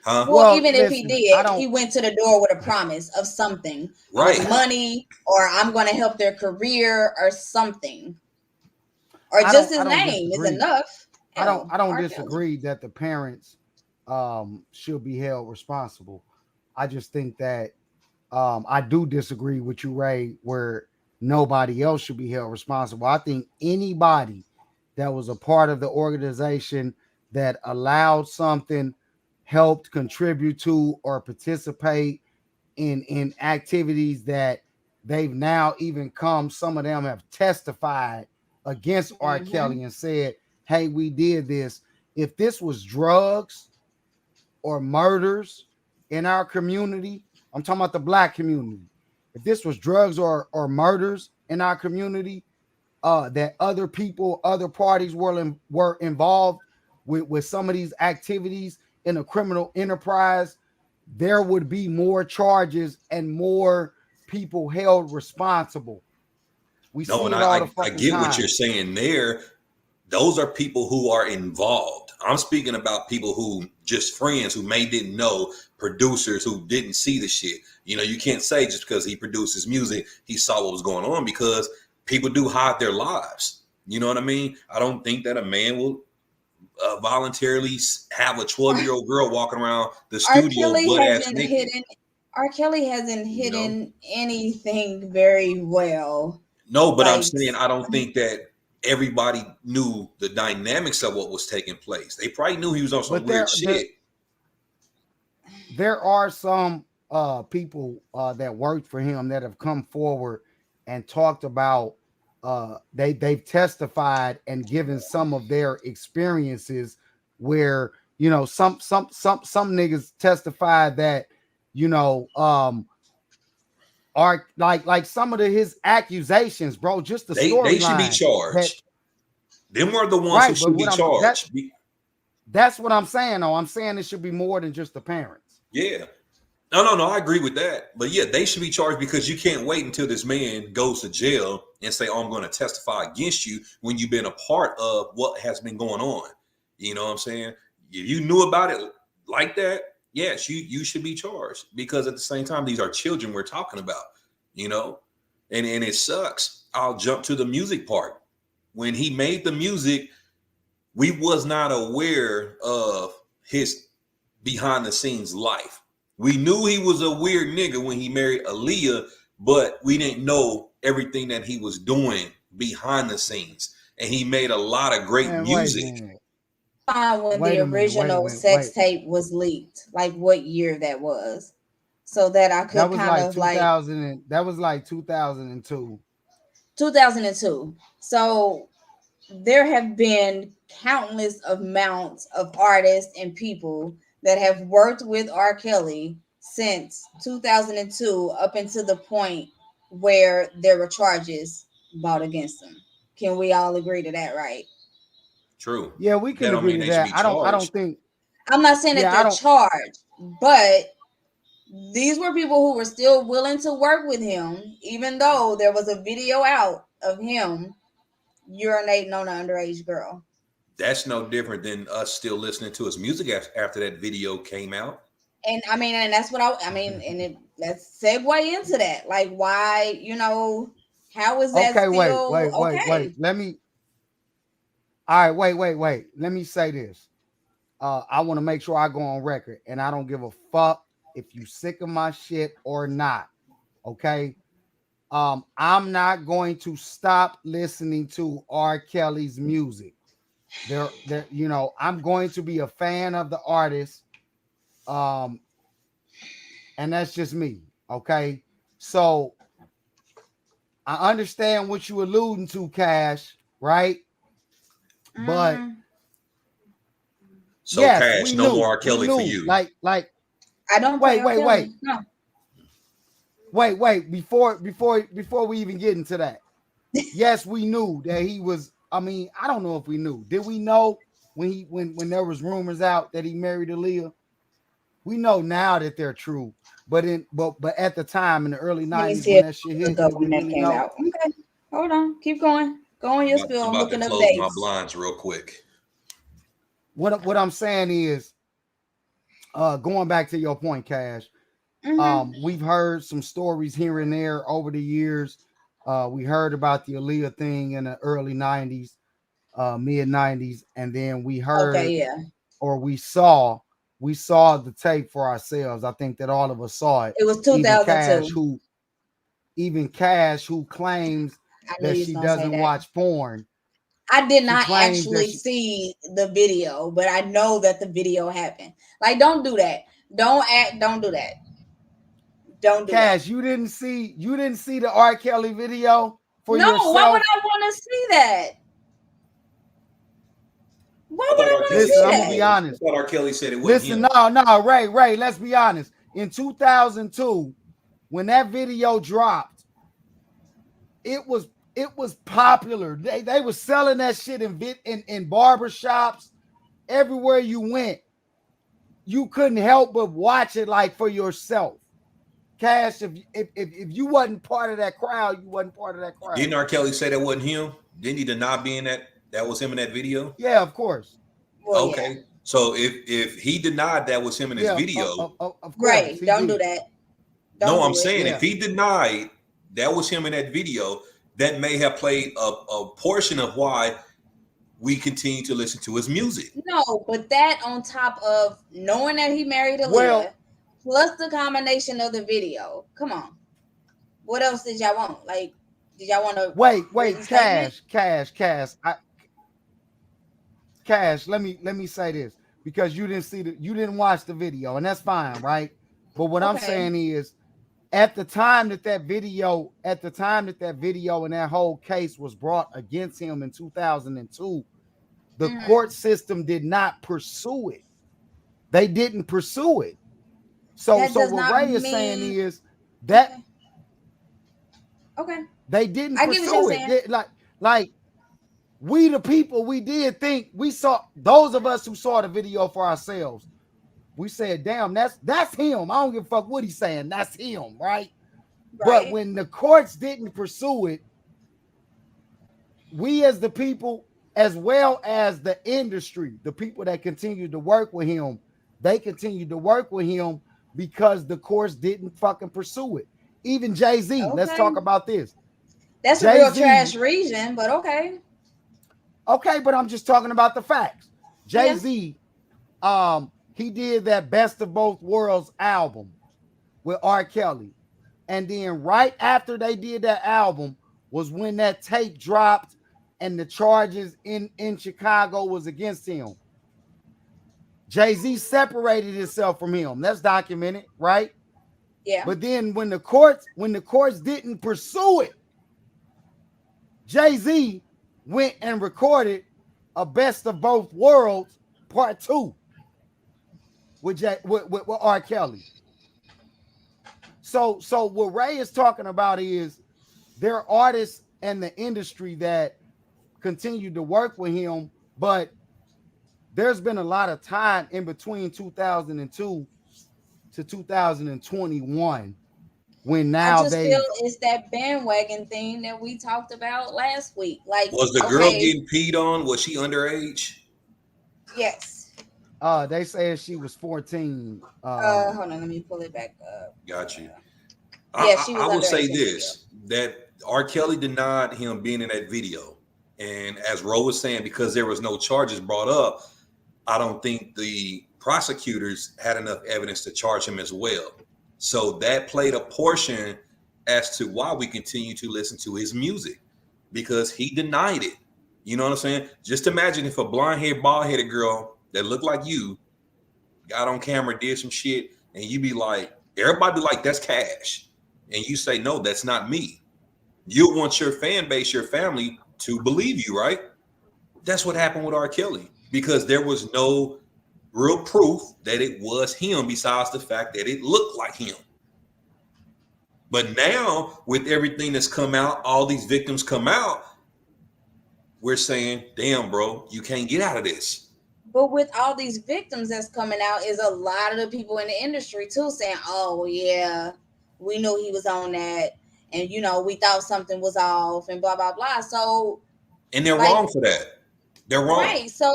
Huh? Well, even if he did, he went to the door with a promise of something, right? Money, or I'm going to help their career, or something, or just his name is enough. I don't disagree that the parents should be held responsible. I just think that I do disagree with you, Ray, where nobody else should be held responsible. I think anybody that was a part of the organization that allowed something, helped contribute to or participate in activities that they've now even some of them have testified against R. Kelly and said, hey, we did this. If this was drugs or murders in our community, I'm talking about the Black community. If this was drugs or murders in our community, that other people, other parties were involved with some of these activities in a criminal enterprise, there would be more charges and more people held responsible. I get what you're saying there. Those are people who are involved. I'm speaking about people who just friends who didn't know, producers who didn't see the shit. You can't say just because he produces music, he saw what was going on, because people do hide their lives. You know what I mean? I don't think that a man will voluntarily have a 12-year-old girl walking around the studio butt-ass naked. R. Kelly hasn't hidden anything very well. No, but I'm saying I don't think that everybody knew the dynamics of what was taking place. They probably knew he was on some weird shit. There are some people that worked for him that have come forward and talked about they've testified and given some of their experiences where, you know, some niggas testified that, you know, are like some of his accusations, bro, just the storyline. They should be charged. Them were the ones who should be charged. That's what I'm saying, though. I'm saying it should be more than just the parents. Yeah. No, I agree with that. But yeah, they should be charged because you can't wait until this man goes to jail and say, oh, I'm going to testify against you when you've been a part of what has been going on. You know what I'm saying? If you knew about it like that, yes, you should be charged, because at the same time, these are children we're talking about, you know, and it sucks. I'll jump to the music part. When he made the music, we was not aware of his behind the scenes life. We knew he was a weird nigga when he married Aaliyah, but we didn't know everything that he was doing behind the scenes. And he made a lot of great music. When the original sex tape was leaked, like what year that was, so that I could that was like 2002. 2002. So there have been countless amounts of artists and people that have worked with R. Kelly since 2002 up until the point where there were charges brought against him. Can we all agree to that, right? True. Yeah, we can agree to that. I don't think. I'm not saying that they're charged, but these were people who were still willing to work with him, even though there was a video out of him urinating on an underage girl. That's no different than us still listening to his music after that video came out. And I mean, and that's what let's segue into that. Like, why, you know, how is that still wait. All right, wait. Let me say this. I want to make sure I go on record, and I don't give a fuck if you sick of my shit or not. Okay. I'm not going to stop listening to R. Kelly's music. There, you know, I'm going to be a fan of the artist. And that's just me. Okay. So I understand what you alluding to, Cash, right? But so yes, Cash, no more R. Kelly for you. Like I don't wait. No. Wait, before we even get into that. Yes, we knew that he was. I mean, I don't know if we knew. Did we know when there was rumors out that he married Aaliyah? We know now that they're true. But at the time in the early 90s when that shit hit, when that came out. Okay. Hold on. Keep going. Go on your spill. I'm looking up dates. My blinds real quick. What I'm saying is, going back to your point, Cash. We've heard some stories here and there over the years. We heard about the Aaliyah thing in the early 90s, mid 90s, and then we heard or we saw the tape for ourselves. I think that all of us saw it. It was 2002. Even Cash, who claims that she doesn't watch porn. I did not actually see the video, but I know that the video happened. Like, don't do that. Don't do that. Don't do Cash, that. you didn't see the R. Kelly video for yourself? No, why would I want to see that? Why would I want to see that? I'm gonna be honest. I thought R. Kelly said it wasn't him. No, Ray, let's be honest. In 2002, when that video dropped, it was popular. They were selling that shit in barbershops. Everywhere you went, you couldn't help but watch it like for yourself. Cash, if you wasn't part of that crowd, you wasn't part of that crowd. Didn't R. Kelly say that wasn't him? Didn't he deny being that was him in that video? Yeah, of course. Well, okay. Yeah. So if he denied that was him in his video, of course, right? Don't do that. I'm saying if he denied that was him in that video, that may have played a portion of why we continue to listen to his music. No, but that on top of knowing that he married Aaliyah, plus the combination of the video. Come on. What else did y'all want? Like, did y'all want to wait, Cash. Cash, let me say this, because you didn't watch the video, and that's fine, right? But what I'm saying is, at the time that video and that whole case was brought against him in 2002, the court system did not pursue it. They didn't pursue it. So what Ray is saying is that they didn't pursue it. Like we the people, we did think, we saw, those of us who saw the video for ourselves, we said, damn, that's him. I don't give a fuck what he's saying. That's him, right? But when the courts didn't pursue it, we as the people, as well as the industry, the people that continued to work with him, they continued to work with him because the courts didn't fucking pursue it. Even Jay-Z, let's talk about this. That's Jay-Z, a real trash reason, but okay. Okay, but I'm just talking about the facts. Jay-Z, he did that Best of Both Worlds album with R. Kelly. And then right after they did that album was when that tape dropped and the charges in Chicago was against him. Jay-Z separated himself from him. That's documented, right? Yeah. But then when the courts didn't pursue it, Jay-Z went and recorded a Best of Both Worlds Part 2 with R. Kelly. So what Ray is talking about is there are artists and the industry that continue to work with him, but there's been a lot of time in between 2002 to 2021 when now I just feel it's that bandwagon thing that we talked about last week. Like, was the girl getting peed on? Was she underage? Yes. They said she was 14. Hold on, let me pull it back up. Got you. Yeah, she was I will say this, that R. Kelly denied him being in that video. And as Ro was saying, because there was no charges brought up, I don't think the prosecutors had enough evidence to charge him as well. So that played a portion as to why we continue to listen to his music, because he denied it. You know what I'm saying? Just imagine if a blonde-haired, bald-headed girl that looked like you got on camera, did some shit, and you be like, everybody be like, that's Cash. And you say, no, that's not me. You want your fan base, your family to believe you, right? That's what happened with R. Kelly, because there was no real proof that it was him besides the fact that it looked like him. But now with everything that's come out, all these victims come out, we're saying, damn, bro, you can't get out of this. But with all these victims that's coming out is a lot of the people in the industry too saying, oh yeah, we knew he was on that. And, you know, we thought something was off and blah, blah, blah. So. And they're wrong for that. They're wrong. Right. So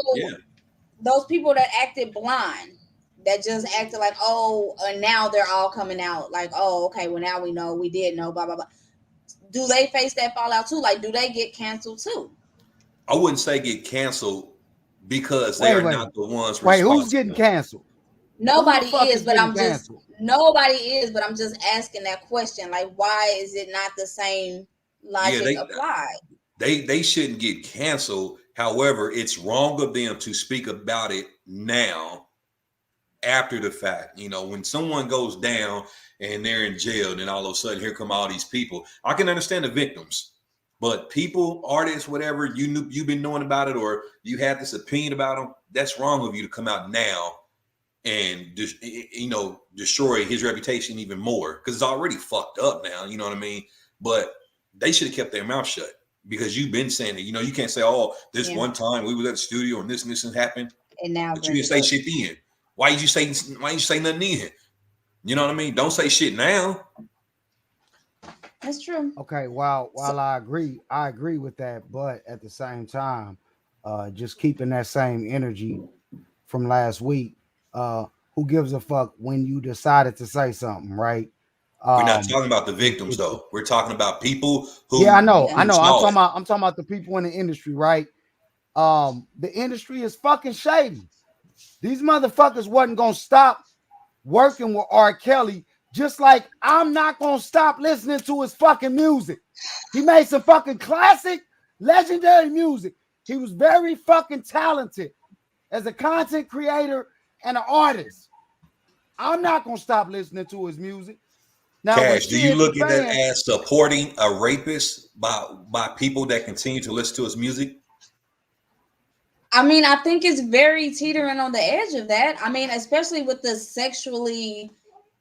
those people that acted blind, that just acted like, oh, and now they're all coming out like, oh, okay, well, now we know, we did know, blah, blah, blah. Do they face that fallout too? Like, do they get canceled too? I wouldn't say get canceled because they're not the ones responsible. Wait, who's getting canceled? Nobody is, but I'm just asking that question. Like, why is it not the same logic applied? They shouldn't get canceled. However, it's wrong of them to speak about it now after the fact. You know, when someone goes down and they're in jail, then all of a sudden here come all these people. I can understand the victims, but people, artists, whatever, you've been knowing about it, or you had this opinion about them, that's wrong of you to come out now and just, you know, destroy his reputation even more, because it's already fucked up now. You know what I mean? But they should have kept their mouth shut, because you've been saying it. You know, you can't say, oh, this one time we was at the studio and this happened. And now, but you didn't say shit then. Why did you say nothing then? You know what I mean? Don't say shit now. That's true. Okay, while I agree with that, but at the same time, just keeping that same energy from last week. Who gives a fuck when you decided to say something, right? We're not talking about the victims, though. We're talking about people who. Yeah, I know. I'm talking about the people in the industry, right? The industry is fucking shady. These motherfuckers wasn't gonna stop working with R. Kelly, just like I'm not gonna stop listening to his fucking music. He made some fucking classic, legendary music. He was very fucking talented as a content creator and an artist. I'm not gonna stop listening to his music. Now, Cash, do you look the at that fans, as supporting a rapist by people that continue to listen to his music? I mean, I think it's very teetering on the edge of that. I mean, especially with the sexually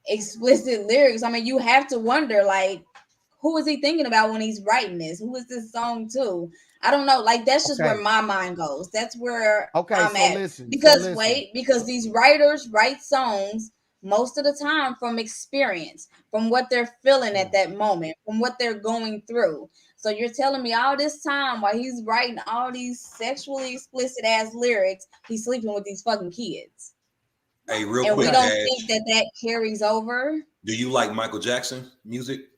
explicit lyrics. I mean, you have to wonder, like, who is he thinking about when he's writing this? Who is this song to? I don't know. Like, that's just where my mind goes. That's where I'm at. Because these writers write songs most of the time from experience, from what they're feeling at that moment, from what they're going through. So you're telling me all this time while he's writing all these sexually explicit ass lyrics, he's sleeping with these fucking kids. Hey, real and quick, we don't Cash, think that carries over. Do you like Michael Jackson music?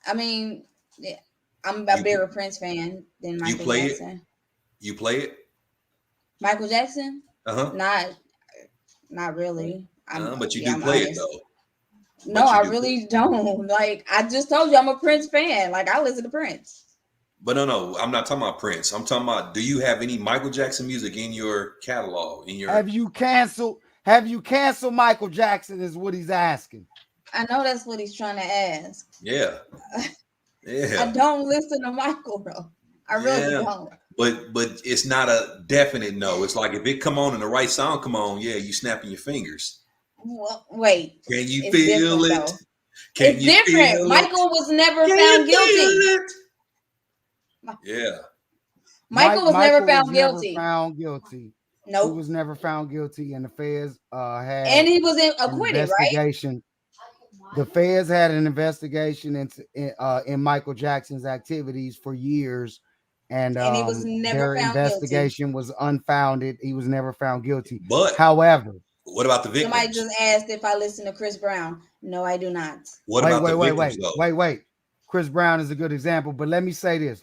I mean, yeah, I'm a bigger Prince fan than Michael Jackson. You play it? Michael Jackson? Uh-huh. Not really. But you do play it though. No, I really don't. Like, I just told you I'm a Prince fan. Like, I listen to Prince. But no, I'm not talking about Prince. I'm talking about, do you have any Michael Jackson music in your catalog? Have you canceled Michael Jackson is what he's asking. I know that's what he's trying to ask. Yeah. I don't listen to Michael, bro. I really don't. But it's not a definite no. It's like if it come on and the right sound come on, yeah, you snapping your fingers. Well, wait. Can you feel it? It's different. Michael was never found guilty. Yeah. Michael was never found guilty. Nope. He was never found guilty, and the feds had. And he was acquitted, right? The feds had an investigation in Michael Jackson's activities for years, and he was never their found investigation was unfounded. He was never found guilty. But however, what about the victims? Somebody just asked if I listen to Chris Brown. No, I do not. What about the victims, though? Wait. Chris Brown is a good example, but let me say this.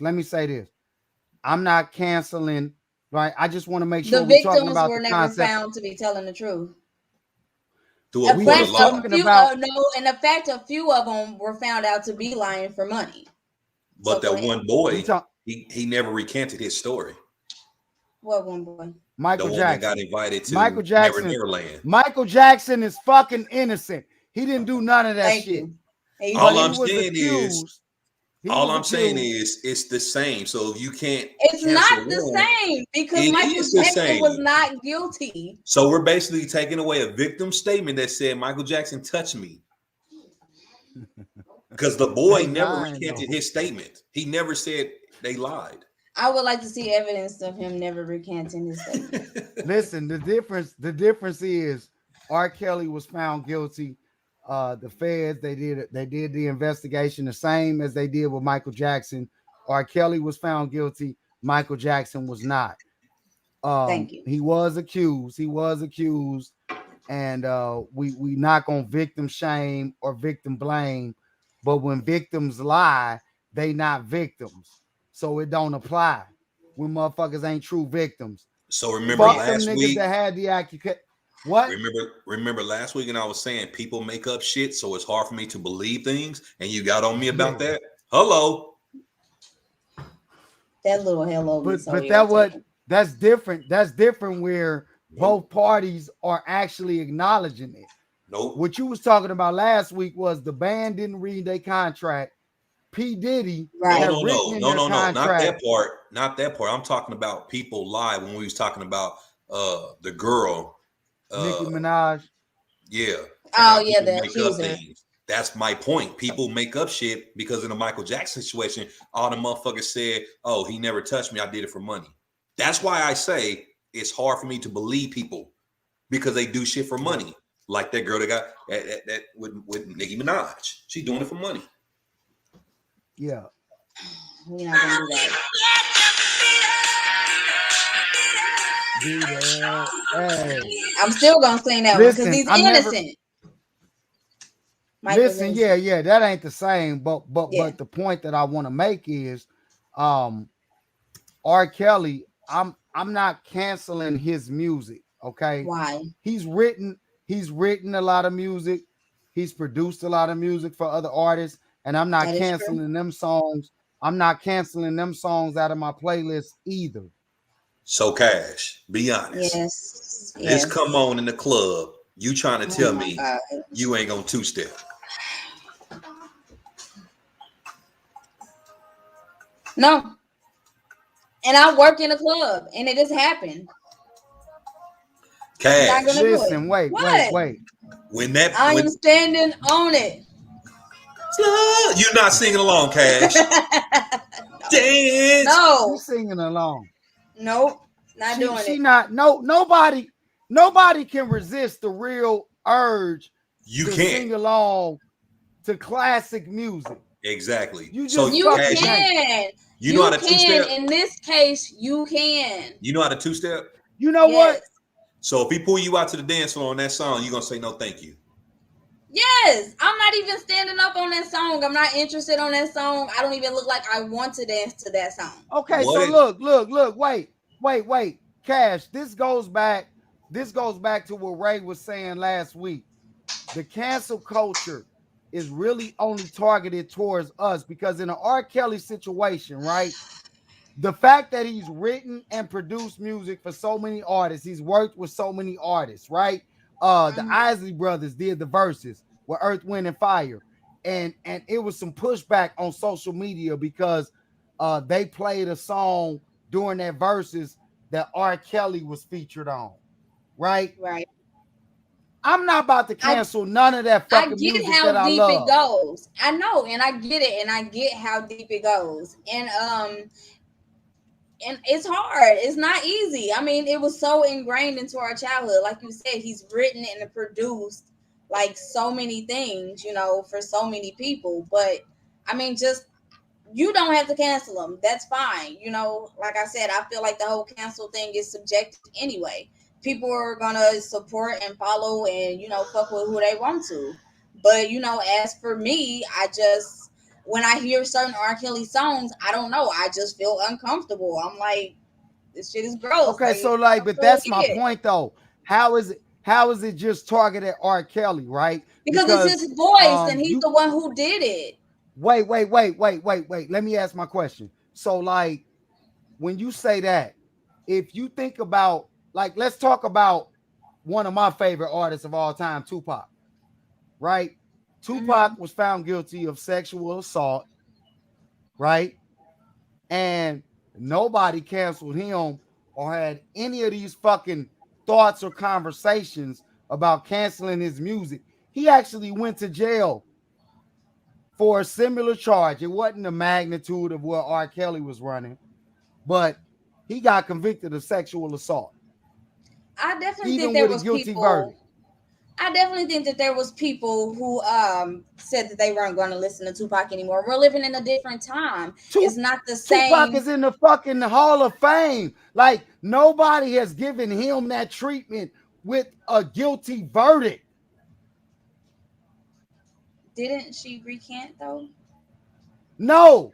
I'm not canceling, right? I just want to make sure we're talking about the concept. The victims were never found to be telling the truth. And the fact a few of them were found out to be lying for money. But that one boy, he never recanted his story. What one boy? Michael Jackson got invited to Michael Jackson. Neverland. Michael Jackson is fucking innocent. He didn't do none of that shit. All I'm saying is it's the same. So you can't. It's not the same because Michael Jackson was not guilty. So we're basically taking away a victim statement that said Michael Jackson touched me. Because the boy never recanted his statement. He never said they lied. I would like to see evidence of him never recanting his statement. Listen, the difference is R. Kelly was found guilty. The feds, they did the investigation the same as they did with Michael Jackson. R. Kelly was found guilty. Michael Jackson was not. Thank you. He was accused, and we not gonna victim shame or victim blame, but when victims lie, they not victims, so it don't apply when motherfuckers ain't true victims. So remember last week that had the accusation. What? Remember last week, and I was saying people make up shit, so it's hard for me to believe things, and you got on me about that. Hello. That little hello. But that's different. That's different where both parties are actually acknowledging it. Nope. What you was talking about last week was the band didn't read their contract. P. Diddy. Right. No, not that part. Not that part. I'm talking about people lie when we was talking about the girl. Nicki Minaj. Yeah. Oh yeah, the accuser. That's my point. People make up shit because in the Michael Jackson situation, all the motherfuckers said, "Oh, he never touched me. I did it for money." That's why I say it's hard for me to believe people because they do shit for money. Like that girl that got that with Nicki Minaj. She doing it for money. Yeah. We're not gonna do that. Hey. I'm still gonna sing that one because he's innocent. Yeah, that ain't the same. But the point that I want to make is, R. Kelly. I'm not canceling his music. Okay. Why? He's written He's written a lot of music. He's produced a lot of music for other artists, and I'm not canceling them songs. I'm not canceling them songs out of my playlist either. So Cash, be honest. Yes. This come on in the club. You trying to tell me God. you ain't gonna two-step? No. And I work in a club, and it just happened. Cash. Listen, wait. When that I am standing on it. You're not singing along, Cash. Dance. No. She's singing along. Nope. Not doing it. She not. Nobody can resist the real urge to sing along to classic music. Exactly. You can. You know how to two-step? In this case, you can. You know how to two-step? You know what? So if he pull you out to the dance floor on that song, you're gonna say no thank you. Yes. I'm not even standing up on that song. I'm not interested on that song. I don't even look like I want to dance to that song. Okay, so look, wait. Cash, this goes back to what Ray was saying last week. The cancel culture is really only targeted towards us because in an R. Kelly situation, right? The fact that he's written and produced music for so many artists, he's worked with so many artists, right? The Isley brothers did the verses with Earth, Wind, and Fire, and it was some pushback on social media because they played a song during their verses that R. Kelly was featured on, right? Right. I'm not about to cancel none of that fucking music that I love. I get how deep it goes. I know, and I get it, and I get how deep it goes. And it's hard. It's not easy. I mean, it was so ingrained into our childhood. Like you said, he's written and produced like so many things, you know, for so many people. But I mean, just you don't have to cancel them. That's fine. You know, like I said, I feel like the whole cancel thing is subjective anyway. People are gonna support and follow and, you know, fuck with who they want to. But, you know, as for me, when I hear certain R. Kelly songs, I don't know. I just feel uncomfortable. I'm like, this shit is gross. Okay, so but that's my point though. How is it just targeted R. Kelly, right? Because it's his voice and he's the one who did it. Wait. Let me ask my question. So like when you say that, if you think about let's talk about one of my favorite artists of all time, Tupac, right? Tupac was found guilty of sexual assault, right? And nobody canceled him or had any of these fucking thoughts or conversations about canceling his music. He actually went to jail for a similar charge. It wasn't the magnitude of what R. Kelly was running, but he got convicted of sexual assault. I definitely think there was people. Verdict. I definitely think that there was people who said that they weren't going to listen to Tupac anymore. We're living in a different time. It's not the same. Tupac is in the fucking Hall of Fame. Like nobody has given him that treatment with a guilty verdict. Didn't she recant though? No,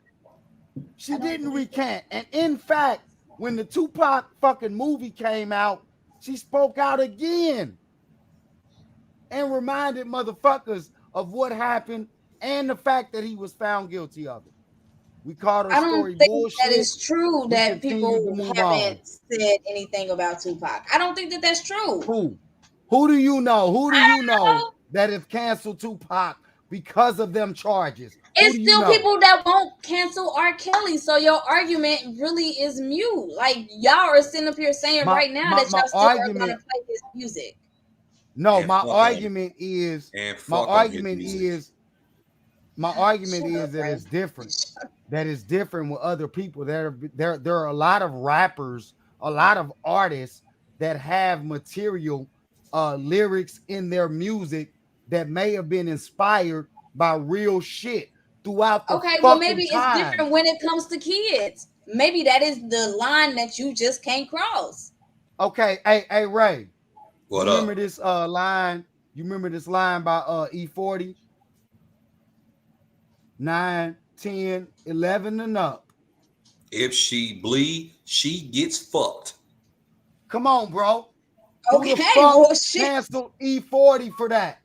she didn't recant. And in fact, when the Tupac fucking movie came out, she spoke out again and reminded motherfuckers of what happened and the fact that he was found guilty of it. We called her story bullshit. I don't think that is true that people haven't said anything about Tupac. I don't think that that's true. Who do you know? Who do you know that has canceled Tupac because of them charges? It's still people that won't cancel R. Kelly. So your argument really is mute. Like y'all are sitting up here saying right now that y'all still are going to play his music. No, my argument is that it's different. That is different with other people. There are a lot of rappers, a lot of artists that have material, lyrics in their music that may have been inspired by real shit throughout the well, maybe it's different when it comes to kids. Maybe that is the line that you just can't cross. Okay, hey Ray. What remember this line? You remember this line by E40? 9, 10, 11 and up. If she bleed, she gets fucked. Come on, bro. Who the fuck canceled E40 for that?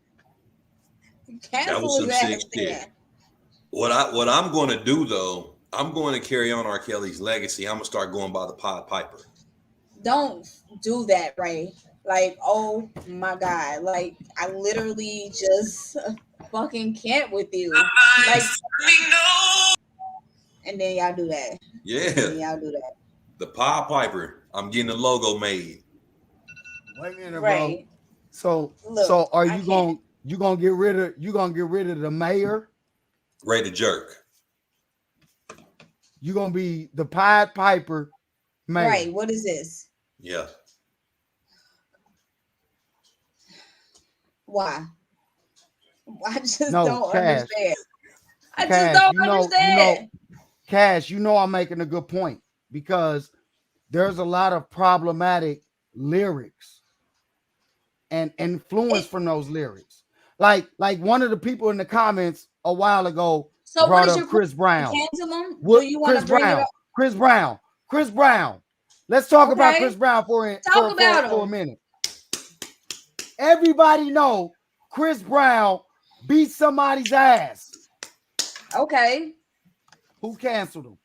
That was some sick shit. What I'm going to do though, I'm going to carry on R. Kelly's legacy. I'm gonna start going by the Pied Piper. Don't do that, Ray. Like, oh my God. Like, I literally just fucking can't with you. Like, and then y'all do that. Yeah. And then y'all do that. The Pied Piper. I'm getting the logo made. Wait a minute, bro. So are you gonna get rid of the mayor? Ray the Jerk. You're gonna be the Pied Piper mayor. Right. What is this? Yeah. Why? I just don't understand. I Cash, just don't understand. Cash, I'm making a good point because there's a lot of problematic lyrics and influence from those lyrics. Like one of the people in the comments a while ago brought up Chris Brown. Do you want to bring it up? Chris Brown. Let's talk about Chris Brown for a minute. Everybody know Chris Brown beat somebody's ass. Okay. Who canceled him?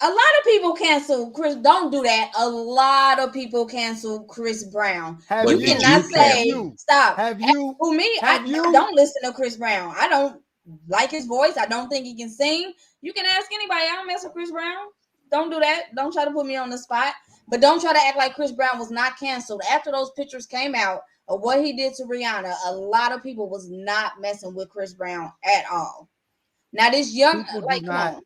A lot of people cancel Chris. Don't do that. A lot of people cancel Chris Brown. You cannot say stop. Have you? Who me? I don't listen to Chris Brown. I don't like his voice. I don't think he can sing. You can ask anybody. I don't mess with Chris Brown. Don't do that. Don't try to put me on the spot. But don't try to act like Chris Brown was not canceled. After those pictures came out of what he did to Rihanna, a lot of people was not messing with Chris Brown at all. Now this young, come on.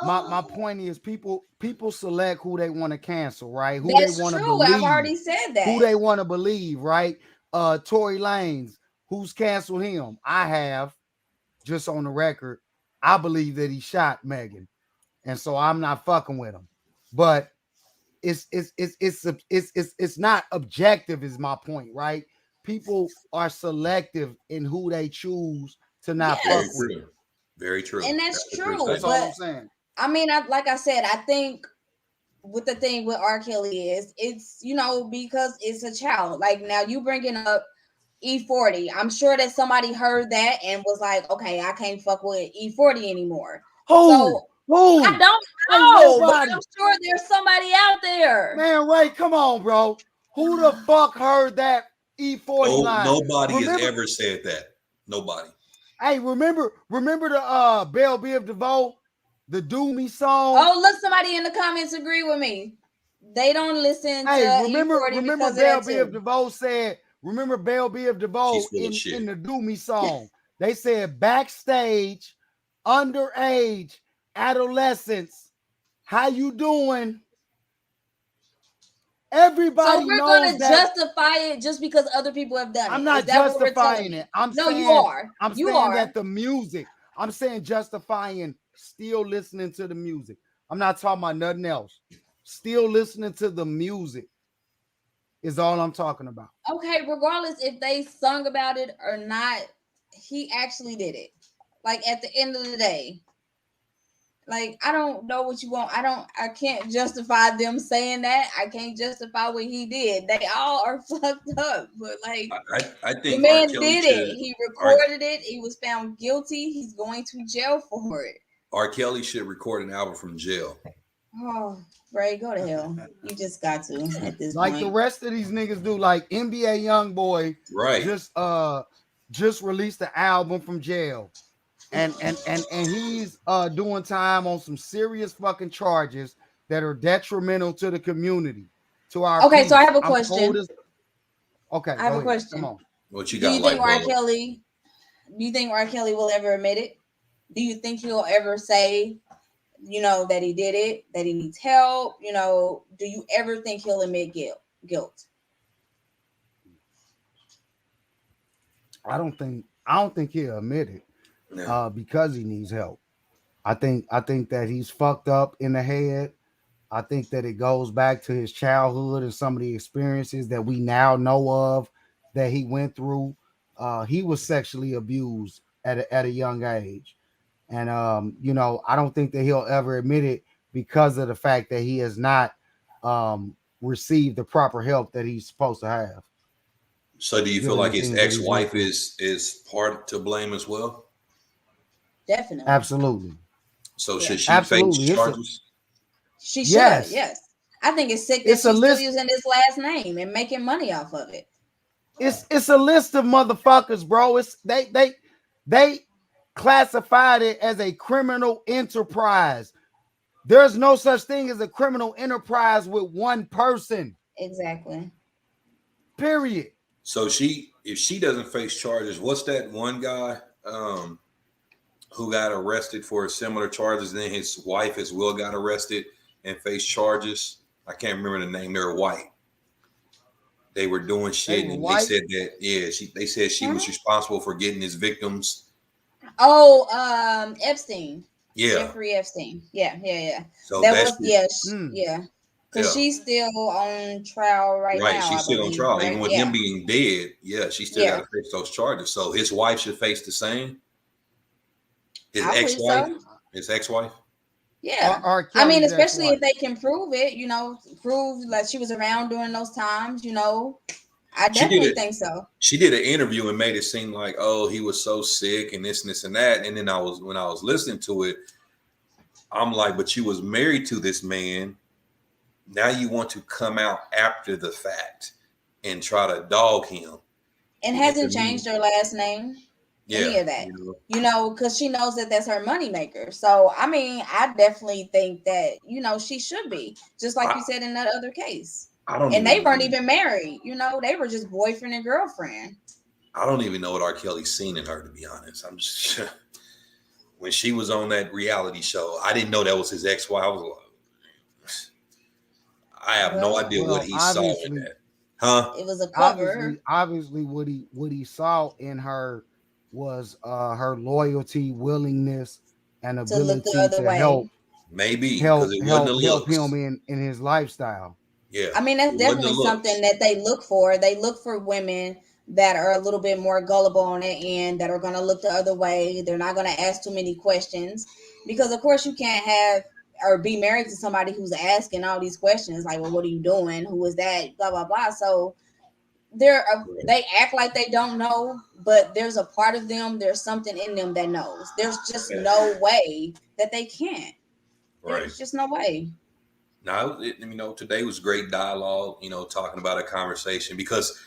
My point is people select who they want to cancel, right? Who That's they want to true. believe. I've already said that. Who they want to believe, right? Tory Lanez, who's canceled him? I have, just on the record, I believe that he shot Megan, and so I'm not fucking with him. But it's not objective, is my point, right? People are selective in who they choose to not fuck with. Very true. And that's true. That's all I'm saying. I mean, like I said, I think with the thing with R. Kelly is it's, because it's a child. Like now you bringing up E40. I'm sure that somebody heard that and was like, okay, I can't fuck with E40 anymore. Who? I don't know, but I'm sure there's somebody out there. Man, Ray, come on, bro. Who the fuck heard that E40 line? Nobody has ever said that. Nobody. Hey, remember the Belle Biv DeVoe, the Do Me song? Oh, look, somebody in the comments agree with me. They don't listen to remember Belle Biv DeVoe said, remember Belle Biv DeVoe in the Do Me song. They said backstage, underage, adolescents, how you doing? Everybody knows. So we're going to justify it just because other people have done it. I'm not justifying it. I'm saying you are. I'm saying that the music. I'm saying justifying still listening to the music. I'm not talking about nothing else. Still listening to the music is all I'm talking about. Okay, regardless if they sung about it or not, he actually did it. Like at the end of the day. Like, I don't know what you want. I can't justify them saying that. I can't justify what he did. They all are fucked up. But like, I think the man did it. He recorded it. He was found guilty. He's going to jail for it. R. Kelly should record an album from jail. Oh, Ray, go to hell. You just got to at this like point. The rest of these niggas do. Like NBA YoungBoy, right? Just released the album from jail. And he's doing time on some serious fucking charges that are detrimental to the community, to our peace. So I have a question. I have a question. Come on. What you got? Do you think R. Kelly will ever admit it? Do you think he'll ever say, that he did it, that he needs help? Do you ever think he'll admit guilt? I don't think he'll admit it. Because he needs help. I think that he's fucked up in the head. I think that it goes back to his childhood and some of the experiences that we now know of that he went through. He was sexually abused at a young age. And I don't think that he'll ever admit it because of the fact that he has not receive the proper help that he's supposed to have. So do you feel like his ex-wife is part to blame as well? Definitely. Absolutely. So should she face charges? She should, yes. I think it's sick that she's still using his last name and making money off of it. It's a list of motherfuckers, bro. It's they classified it as a criminal enterprise. There's no such thing as a criminal enterprise with one person. Exactly. Period. So if she doesn't face charges, what's that one guy who got arrested for similar charges? Then his wife as well got arrested and faced charges. I can't remember the name. They're white. They were doing shit, and they said that they said she was responsible for getting his victims. Oh, Epstein. Yeah, Jeffrey Epstein. Yeah. So that was because she's still on trial right now. Right, she's still on trial, right? Even with him being dead. Yeah, she still got to face those charges. So his wife should face the same. His ex-wife. Yeah, I mean, especially if they can prove it, prove that she was around during those times, I definitely think so. She did an interview and made it seem like, oh, he was so sick and this and that. And then when I was listening to it, I'm like, but you was married to this man. Now you want to come out after the fact and try to dog him. And hasn't changed her last name. Any of that, because she knows that that's her moneymaker. So, I mean, I definitely think that, she should be, just like you said in that other case. They weren't even married, they were just boyfriend and girlfriend. I don't even know what R. Kelly's seen in her, to be honest. I'm just, when she was on that reality show, I didn't know that was his ex-wife. I was like, I have no idea what he saw in that. Huh? It was a cover. Obviously, what he saw in her was her loyalty, willingness, and ability to help. Maybe help him in his lifestyle. Yeah, I mean, that's definitely something that they look for. They look for women that are a little bit more gullible on their end, that are going to look the other way. They're not going to ask too many questions, because of course you can't have or be married to somebody who's asking all these questions like, well, what are you doing? Who is that? Blah, blah, blah. So they act like they don't know, but there's a part of them, there's something in them that knows. There's just no way that they can't. Right. There's just no way. Now, today was great dialogue, talking about a conversation, because,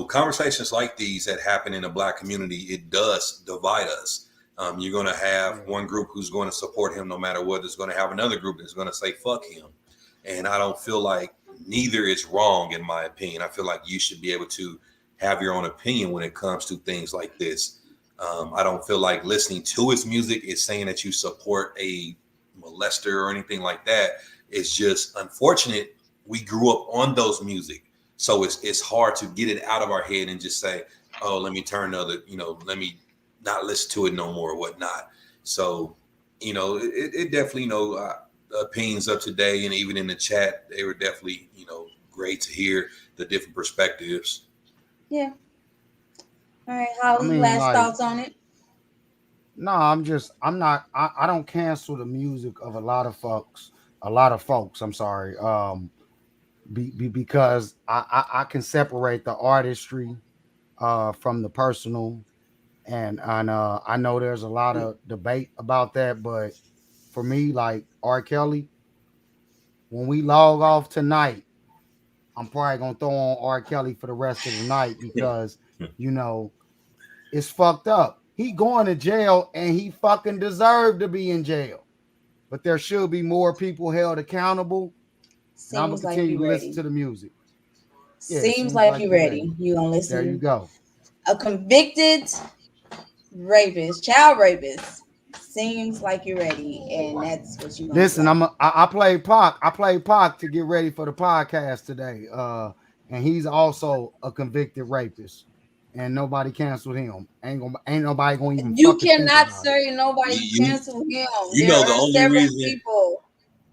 conversations like these that happen in the Black community, it does divide us. You're going to have one group who's going to support him no matter what. There's going to have another group that's going to say, fuck him. And I don't feel like neither is wrong, in my opinion. I feel like you should be able to have your own opinion when it comes to things like this. I don't feel like listening to his music is saying that you support a molester or anything like that. It's just unfortunate we grew up on those music. So it's hard to get it out of our head and just say, oh, let me turn let me not listen to it no more or whatnot. So, it definitely, opinions of today, and even in the chat, they were definitely, great to hear the different perspectives. Yeah. All right. How's last thoughts on it? No, I don't cancel the music of a lot of folks. I'm sorry. Because I can separate the artistry from the personal, and I know there's a lot of debate about that, but for me, like R. Kelly, when we log off tonight, I'm probably gonna throw on R. Kelly for the rest of the night, because it's fucked up. He going to jail, and he fucking deserved to be in jail. But there should be more people held accountable. I'm gonna continue to listen to the music. Yeah, seems like you're ready. You gonna listen? There you go. A convicted rapist, child rapist. Seems like you're ready, and that's what you listen. I played Pac. I played Pac to get ready for the podcast today. And he's also a convicted rapist, and nobody canceled him. Ain't nobody going to even. You cannot say nobody canceled him.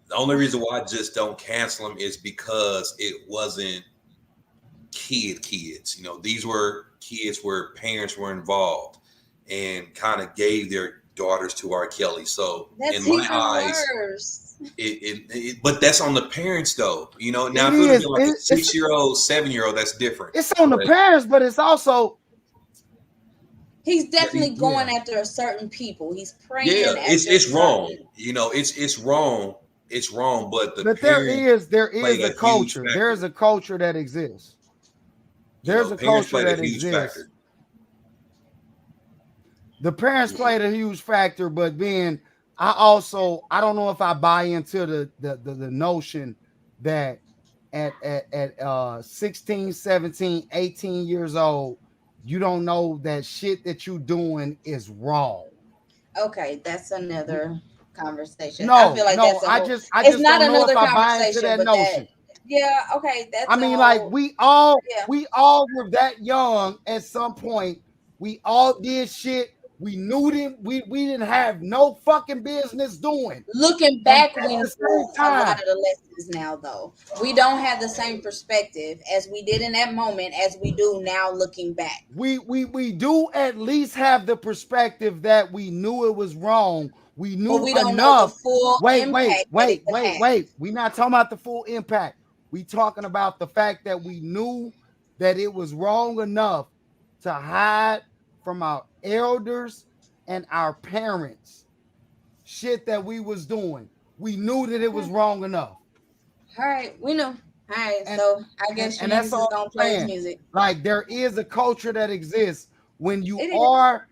The only reason why I just don't cancel him is because it wasn't kids. These were kids where parents were involved and kind of gave their daughters to R. Kelly. So that's in my even eyes, worse. But that's on the parents though. You know, now It if it would is. be like a 6-year-old, 7-year-old, that's different. It's on the parents, but it's also he's definitely going after a certain people. He's praying. Yeah, after it's wrong. You know, it's wrong. It's wrong. But there is a culture. Factor. There's a culture that exists. There's a parents culture played that a huge exists. factor. The parents played a huge factor, but then I don't know if I buy into the notion that at 16, 17, 18 years old, you don't know that shit that you doing is wrong. Okay, that's another conversation. No, I feel like I just it's not don't know another if I buy into conversation, that but notion. yeah, okay, that's. I mean, like we all were that young at some point. We all did shit. We knew them. We didn't have no fucking business doing. Looking back, we know a time, lot of the lessons now, though. We don't have the same perspective as we did in that moment as we do now looking back. We do at least have the perspective that we knew it was wrong. We knew but we don't enough. know the full impact. Wait. We're not talking about the full impact. We talking about the fact that we knew that it was wrong enough to hide from our elders and our parents shit that we was doing. We knew that it was wrong enough. All right, we know. All right, so I guess and that's all gonna play his music. Like there is a culture that exists when you are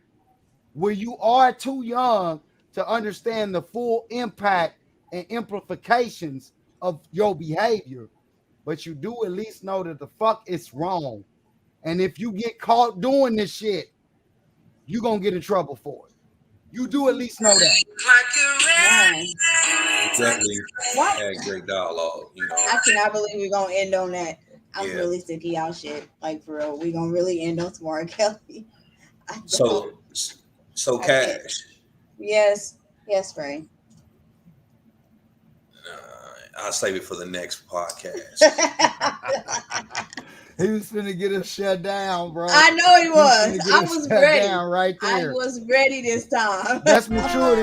too young to understand the full impact and implications of your behavior, but you do at least know that the fuck it's wrong. And if you get caught doing this shit, you're gonna get in trouble for it. You do at least know that. Definitely had great dialogue. You know, I cannot believe we're gonna end on that. I'm really sick of y'all shit. Like for real, we're gonna really end on some R. Kelly. So Cash. Yes, Ray. I'll save it for the next podcast. He was finna get us shut down, bro. I know he was. I was ready. Right there. I was ready this time. That's maturity.